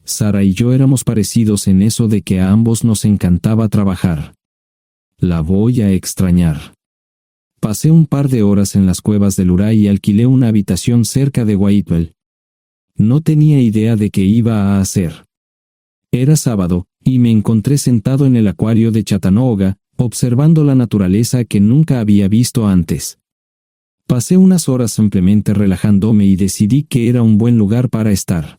Sara y yo éramos parecidos en eso de que a ambos nos encantaba trabajar. La voy a extrañar. Pasé un par de horas en las cuevas del Uray y alquilé una habitación cerca de Whitewell. No tenía idea de qué iba a hacer. Era sábado, y me encontré sentado en el acuario de Chattanooga, observando la naturaleza que nunca había visto antes. Pasé unas horas simplemente relajándome y decidí que era un buen lugar para estar.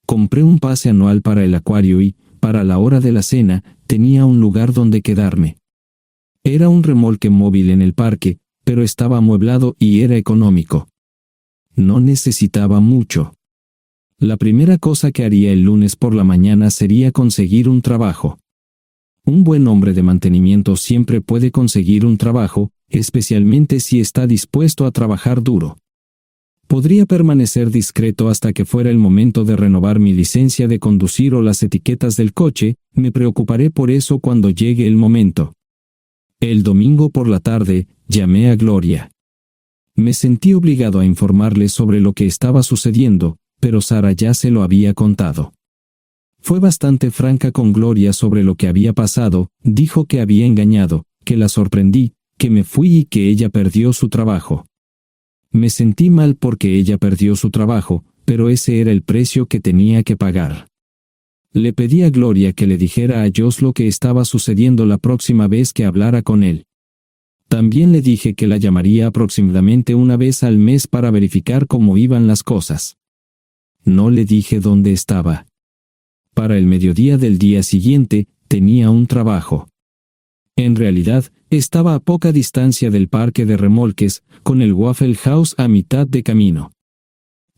Compré un pase anual para el acuario y, para la hora de la cena, tenía un lugar donde quedarme. Era un remolque móvil en el parque, pero estaba amueblado y era económico. No necesitaba mucho. La primera cosa que haría el lunes por la mañana sería conseguir un trabajo. Un buen hombre de mantenimiento siempre puede conseguir un trabajo, especialmente si está dispuesto a trabajar duro. Podría permanecer discreto hasta que fuera el momento de renovar mi licencia de conducir o las etiquetas del coche, me preocuparé por eso cuando llegue el momento. El domingo por la tarde, llamé a Gloria. Me sentí obligado a informarle sobre lo que estaba sucediendo, pero Sara ya se lo había contado. Fue bastante franca con Gloria sobre lo que había pasado, dijo que había engañado, que la sorprendí, que me fui y que ella perdió su trabajo. Me sentí mal porque ella perdió su trabajo, pero ese era el precio que tenía que pagar. Le pedí a Gloria que le dijera a Josh lo que estaba sucediendo la próxima vez que hablara con él. También le dije que la llamaría aproximadamente una vez al mes para verificar cómo iban las cosas. No le dije dónde estaba. Para el mediodía del día siguiente, tenía un trabajo. En realidad, estaba a poca distancia del parque de remolques, con el Waffle House a mitad de camino.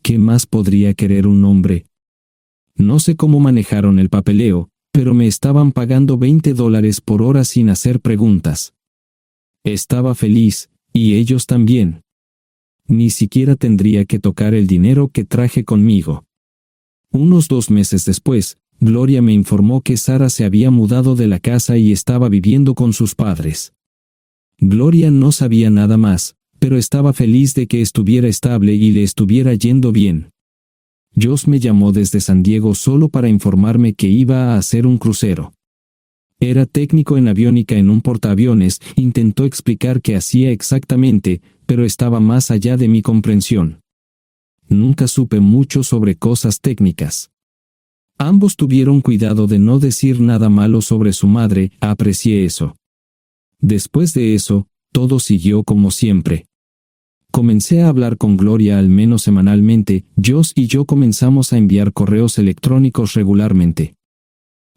¿Qué más podría querer un hombre? No sé cómo manejaron el papeleo, pero me estaban pagando $20 por hora sin hacer preguntas. Estaba feliz, y ellos también. Ni siquiera tendría que tocar el dinero que traje conmigo. Unos 2 meses después, Gloria me informó que Sara se había mudado de la casa y estaba viviendo con sus padres. Gloria no sabía nada más, pero estaba feliz de que estuviera estable y le estuviera yendo bien. Josh me llamó desde San Diego solo para informarme que iba a hacer un crucero. Era técnico en aviónica en un portaaviones, intentó explicar qué hacía exactamente, pero estaba más allá de mi comprensión. Nunca supe mucho sobre cosas técnicas. Ambos tuvieron cuidado de no decir nada malo sobre su madre, aprecié eso. Después de eso, todo siguió como siempre. Comencé a hablar con Gloria al menos semanalmente, Josh y yo comenzamos a enviar correos electrónicos regularmente.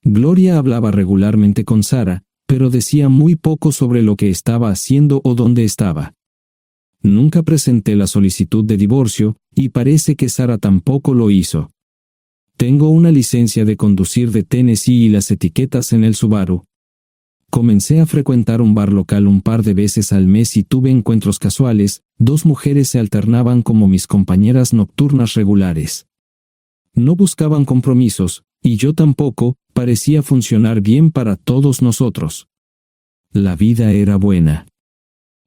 Gloria hablaba regularmente con Sara, pero decía muy poco sobre lo que estaba haciendo o dónde estaba. Nunca presenté la solicitud de divorcio, y parece que Sara tampoco lo hizo. Tengo una licencia de conducir de Tennessee y las etiquetas en el Subaru. Comencé a frecuentar un bar local un par de veces al mes y tuve encuentros casuales, 2 mujeres se alternaban como mis compañeras nocturnas regulares. No buscaban compromisos, y yo tampoco, parecía funcionar bien para todos nosotros. La vida era buena.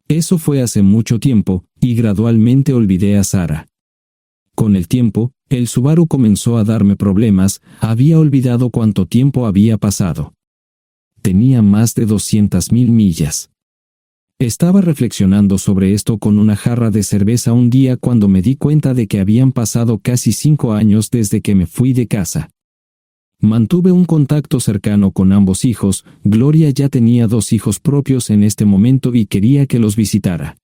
Eso fue hace mucho tiempo, y gradualmente olvidé a Sara. Con el tiempo, el Subaru comenzó a darme problemas, había olvidado cuánto tiempo había pasado. Tenía más de 200,000 millas. Estaba reflexionando sobre esto con una jarra de cerveza un día cuando me di cuenta de que habían pasado casi 5 años desde que me fui de casa. Mantuve un contacto cercano con ambos hijos, Gloria ya tenía 2 hijos propios en este momento y quería que los visitara.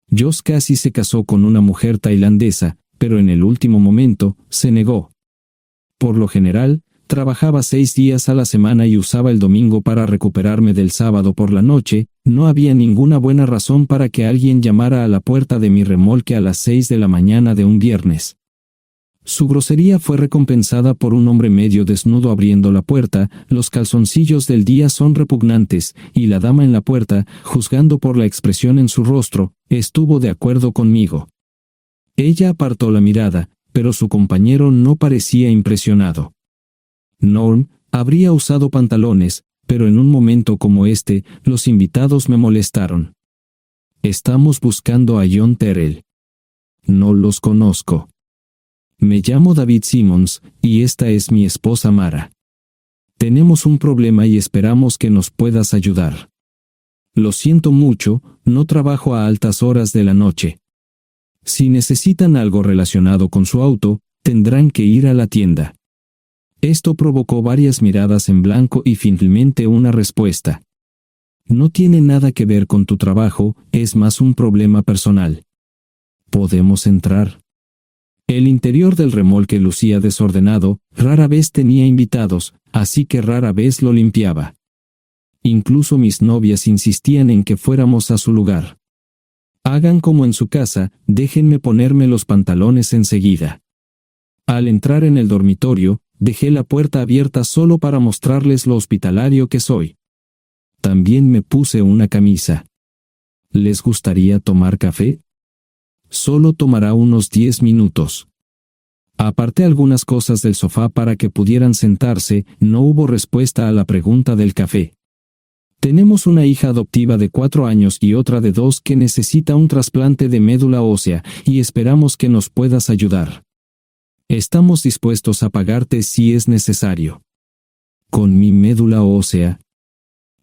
Josh casi se casó con una mujer tailandesa, pero en el último momento, se negó. Por lo general, trabajaba 6 días a la semana y usaba el domingo para recuperarme del sábado por la noche, no había ninguna buena razón para que alguien llamara a la puerta de mi remolque a las 6 de la mañana de un viernes. Su grosería fue recompensada por un hombre medio desnudo abriendo la puerta, los calzoncillos del día son repugnantes, y la dama en la puerta, juzgando por la expresión en su rostro, estuvo de acuerdo conmigo. Ella apartó la mirada, pero su compañero no parecía impresionado. Norm habría usado pantalones, pero en un momento como este, los invitados me molestaron. Estamos buscando a John Terrell. No los conozco. Me llamo David Simmons, y esta es mi esposa Mara. Tenemos un problema y esperamos que nos puedas ayudar. Lo siento mucho, no trabajo a altas horas de la noche. Si necesitan algo relacionado con su auto, tendrán que ir a la tienda. Esto provocó varias miradas en blanco y finalmente una respuesta. No tiene nada que ver con tu trabajo, es más un problema personal. ¿Podemos entrar? El interior del remolque lucía desordenado, rara vez tenía invitados, así que rara vez lo limpiaba. Incluso mis novias insistían en que fuéramos a su lugar. Hagan como en su casa, déjenme ponerme los pantalones enseguida. Al entrar en el dormitorio, dejé la puerta abierta solo para mostrarles lo hospitalario que soy. También me puse una camisa. ¿Les gustaría tomar café? Solo tomará unos 10 minutos. Aparté algunas cosas del sofá para que pudieran sentarse. No hubo respuesta a la pregunta del café. Tenemos una hija adoptiva de 4 años y otra de 2 que necesita un trasplante de médula ósea, y esperamos que nos puedas ayudar. Estamos dispuestos a pagarte si es necesario. ¿Con mi médula ósea?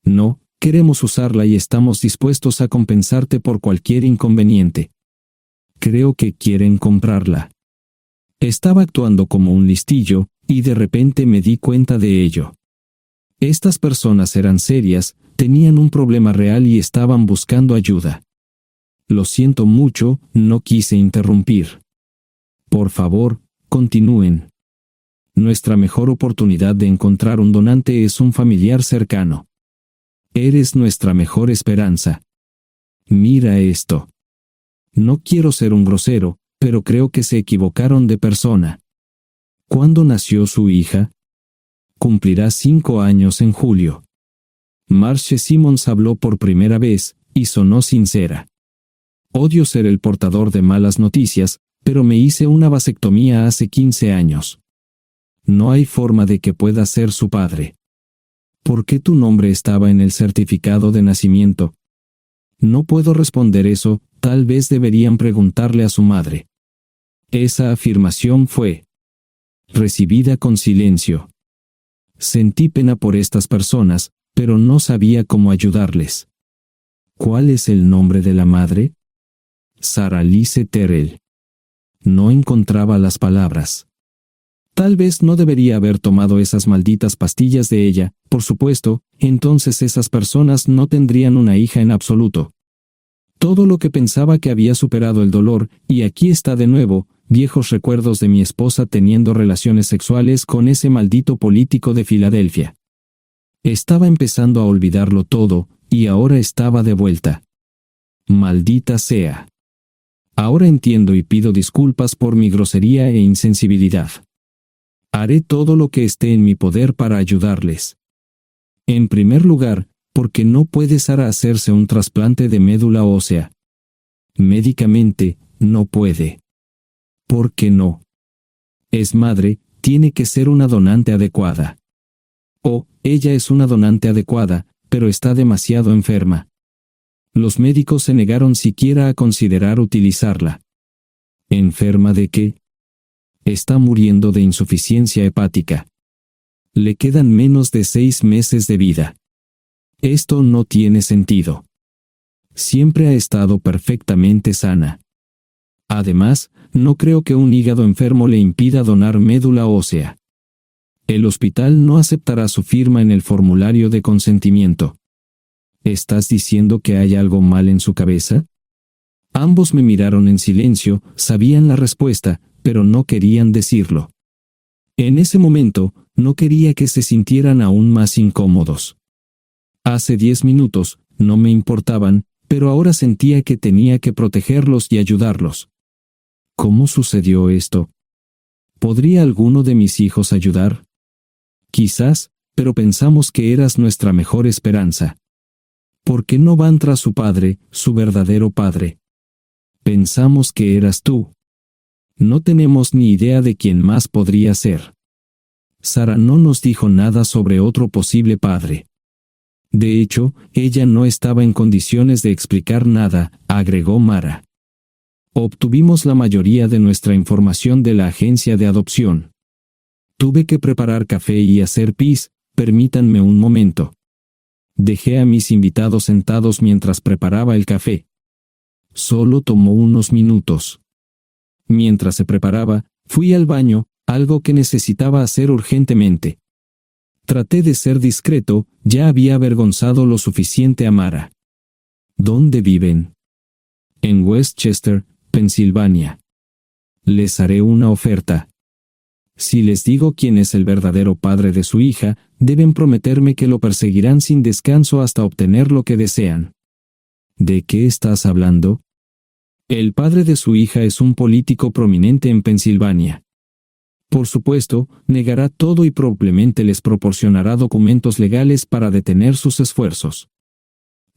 No, queremos usarla y estamos dispuestos a compensarte por cualquier inconveniente. Creo que quieren comprarla. Estaba actuando como un listillo, y de repente me di cuenta de ello. Estas personas eran serias, tenían un problema real y estaban buscando ayuda. Lo siento mucho, no quise interrumpir. Por favor, continúen. Nuestra mejor oportunidad de encontrar un donante es un familiar cercano. Eres nuestra mejor esperanza. Mira esto. No quiero ser un grosero, pero creo que se equivocaron de persona. ¿Cuándo nació su hija? Cumplirá 5 años en julio. Marche Simons habló por primera vez, y sonó sincera. Odio ser el portador de malas noticias, pero me hice una vasectomía hace 15 años. No hay forma de que pueda ser su padre. ¿Por qué tu nombre estaba en el certificado de nacimiento? No puedo responder eso, tal vez deberían preguntarle a su madre. Esa afirmación fue recibida con silencio. Sentí pena por estas personas, pero no sabía cómo ayudarles. ¿Cuál es el nombre de la madre? Sarah Lise Terrell. No encontraba las palabras. Tal vez no debería haber tomado esas malditas pastillas de ella, por supuesto, entonces esas personas no tendrían una hija en absoluto. Todo lo que pensaba que había superado el dolor, y aquí está de nuevo, viejos recuerdos de mi esposa teniendo relaciones sexuales con ese maldito político de Filadelfia. Estaba empezando a olvidarlo todo, y ahora estaba de vuelta. Maldita sea. Ahora entiendo y pido disculpas por mi grosería e insensibilidad. Haré todo lo que esté en mi poder para ayudarles. En primer lugar, porque no puede Sara hacerse un trasplante de médula ósea. Médicamente, no puede. ¿Por qué no? Es madre, tiene que ser una donante adecuada. Ella es una donante adecuada, pero está demasiado enferma. Los médicos se negaron siquiera a considerar utilizarla. ¿Enferma de qué? Está muriendo de insuficiencia hepática. Le quedan menos de 6 meses de vida. Esto no tiene sentido. Siempre ha estado perfectamente sana. Además, no creo que un hígado enfermo le impida donar médula ósea. El hospital no aceptará su firma en el formulario de consentimiento. ¿Estás diciendo que hay algo mal en su cabeza? Ambos me miraron en silencio, sabían la respuesta, pero no querían decirlo. En ese momento, no quería que se sintieran aún más incómodos. Hace 10 minutos, no me importaban, pero ahora sentía que tenía que protegerlos y ayudarlos. ¿Cómo sucedió esto? ¿Podría alguno de mis hijos ayudar? Quizás, pero pensamos que eras nuestra mejor esperanza. ¿Por qué no van tras su padre, su verdadero padre? Pensamos que eras tú. No tenemos ni idea de quién más podría ser. Sara no nos dijo nada sobre otro posible padre. De hecho, ella no estaba en condiciones de explicar nada, agregó Mara. Obtuvimos la mayoría de nuestra información de la agencia de adopción. Tuve que preparar café y hacer pis, permítanme un momento. Dejé a mis invitados sentados mientras preparaba el café. Solo tomó unos minutos. Mientras se preparaba, fui al baño, algo que necesitaba hacer urgentemente. Traté de ser discreto, ya había avergonzado lo suficiente a Mara. ¿Dónde viven? En Westchester, Pensilvania. Les haré una oferta. Si les digo quién es el verdadero padre de su hija, deben prometerme que lo perseguirán sin descanso hasta obtener lo que desean. ¿De qué estás hablando? El padre de su hija es un político prominente en Pensilvania. Por supuesto, negará todo y probablemente les proporcionará documentos legales para detener sus esfuerzos.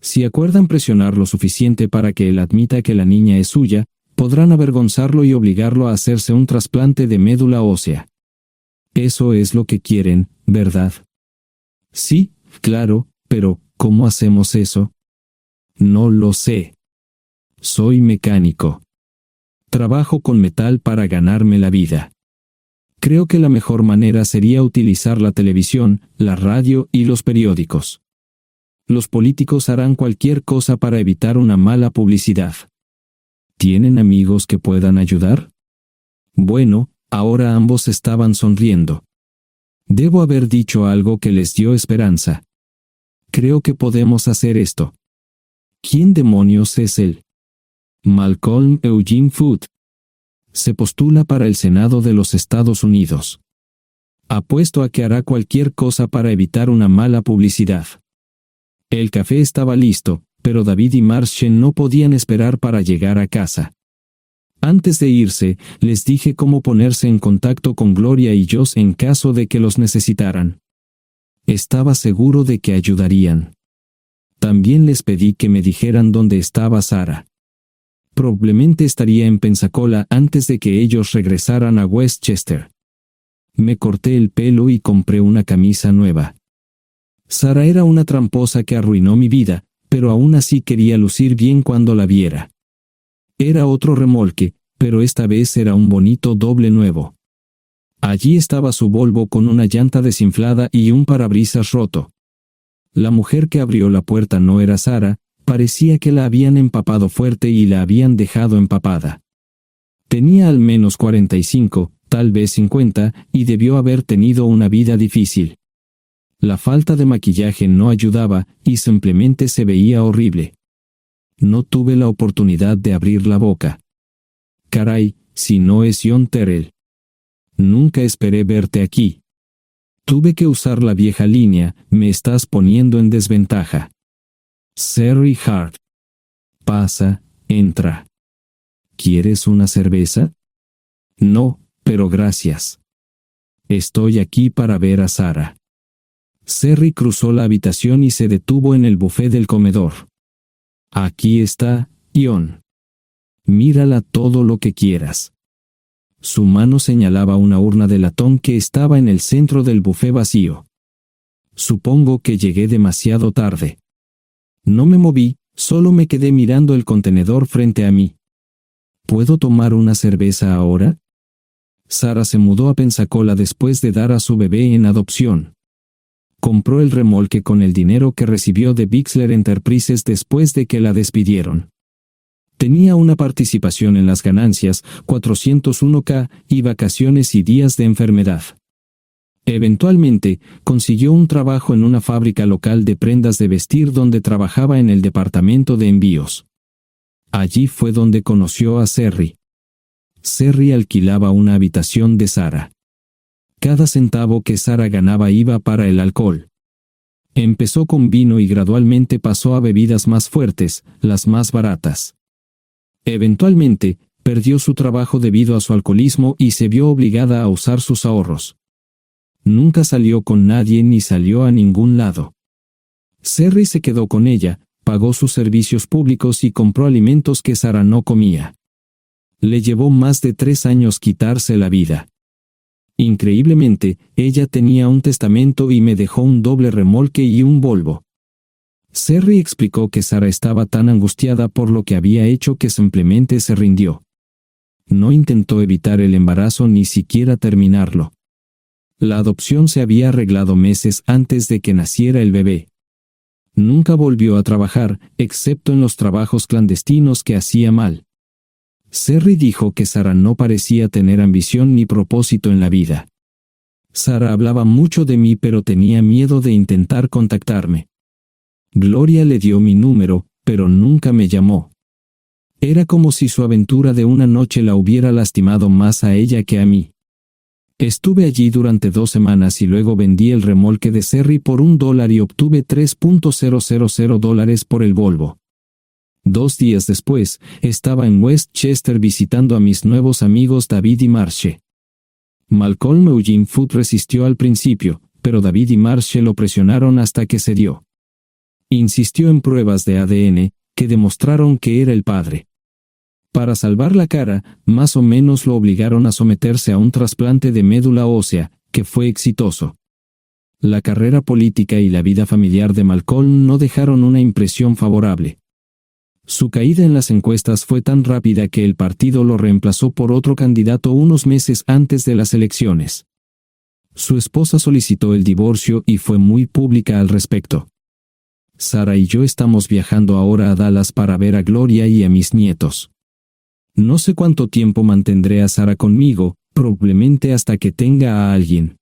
Si acuerdan presionar lo suficiente para que él admita que la niña es suya, podrán avergonzarlo y obligarlo a hacerse un trasplante de médula ósea. Eso es lo que quieren, ¿verdad? Sí, claro, pero ¿cómo hacemos eso? No lo sé. Soy mecánico. Trabajo con metal para ganarme la vida. Creo que la mejor manera sería utilizar la televisión, la radio y los periódicos. Los políticos harán cualquier cosa para evitar una mala publicidad. ¿Tienen amigos que puedan ayudar? Bueno, ahora ambos estaban sonriendo. Debo haber dicho algo que les dio esperanza. Creo que podemos hacer esto. ¿Quién demonios es él? Malcolm Eugene Foote. Se postula para el Senado de los Estados Unidos. Apuesto a que hará cualquier cosa para evitar una mala publicidad. El café estaba listo, pero David y Marchen no podían esperar para llegar a casa. Antes de irse, les dije cómo ponerse en contacto con Gloria y Josh en caso de que los necesitaran. Estaba seguro de que ayudarían. También les pedí que me dijeran dónde estaba Sarah. Probablemente estaría en Pensacola antes de que ellos regresaran a Westchester. Me corté el pelo y compré una camisa nueva. Sarah era una tramposa que arruinó mi vida, pero aún así quería lucir bien cuando la viera. Era otro remolque, pero esta vez era un bonito doble nuevo. Allí estaba su Volvo con una llanta desinflada y un parabrisas roto. La mujer que abrió la puerta no era Sarah, parecía que la habían empapado fuerte y la habían dejado empapada. Tenía al menos 45, tal vez 50, y debió haber tenido una vida difícil. La falta de maquillaje no ayudaba, y simplemente se veía horrible. No tuve la oportunidad de abrir la boca. Caray, si no es John Terrell. Nunca esperé verte aquí. Tuve que usar la vieja línea, me estás poniendo en desventaja. Sherry Hart. Pasa, entra. ¿Quieres una cerveza? No, pero gracias. Estoy aquí para ver a Sarah. Sherry cruzó la habitación y se detuvo en el buffet del comedor. Aquí está, John. Mírala todo lo que quieras. Su mano señalaba una urna de latón que estaba en el centro del buffet vacío. Supongo que llegué demasiado tarde. No me moví, solo me quedé mirando el contenedor frente a mí. ¿Puedo tomar una cerveza ahora? Sarah se mudó a Pensacola después de dar a su bebé en adopción. Compró el remolque con el dinero que recibió de Bixler Enterprises después de que la despidieron. Tenía una participación en las ganancias, 401k, y vacaciones y días de enfermedad. Eventualmente, consiguió un trabajo en una fábrica local de prendas de vestir donde trabajaba en el departamento de envíos. Allí fue donde conoció a Sherry. Sherry alquilaba una habitación de Sarah. Cada centavo que Sarah ganaba iba para el alcohol. Empezó con vino y gradualmente pasó a bebidas más fuertes, las más baratas. Eventualmente, perdió su trabajo debido a su alcoholismo y se vio obligada a usar sus ahorros. Nunca salió con nadie ni salió a ningún lado. Sherry se quedó con ella, pagó sus servicios públicos y compró alimentos que Sarah no comía. Le llevó más de 3 años quitarse la vida. Increíblemente, ella tenía un testamento y me dejó un doble remolque y un Volvo. Sherry explicó que Sarah estaba tan angustiada por lo que había hecho que simplemente se rindió. No intentó evitar el embarazo ni siquiera terminarlo. La adopción se había arreglado meses antes de que naciera el bebé. Nunca volvió a trabajar, excepto en los trabajos clandestinos que hacía mal. Sherry dijo que Sarah no parecía tener ambición ni propósito en la vida. Sarah hablaba mucho de mí pero tenía miedo de intentar contactarme. Gloria le dio mi número, pero nunca me llamó. Era como si su aventura de una noche la hubiera lastimado más a ella que a mí. Estuve allí durante 2 semanas y luego vendí el remolque de Sherry por $1 y obtuve $3.000 por el Volvo. 2 días después, estaba en Westchester visitando a mis nuevos amigos David y Marche. Malcolm Eugene Foote resistió al principio, pero David y Marche lo presionaron hasta que cedió. Insistió en pruebas de ADN, que demostraron que era el padre. Para salvar la cara, más o menos lo obligaron a someterse a un trasplante de médula ósea, que fue exitoso. La carrera política y la vida familiar de Malcolm no dejaron una impresión favorable. Su caída en las encuestas fue tan rápida que el partido lo reemplazó por otro candidato unos meses antes de las elecciones. Su esposa solicitó el divorcio y fue muy pública al respecto. Sara y yo estamos viajando ahora a Dallas para ver a Gloria y a mis nietos. No sé cuánto tiempo mantendré a Sara conmigo, probablemente hasta que tenga a alguien.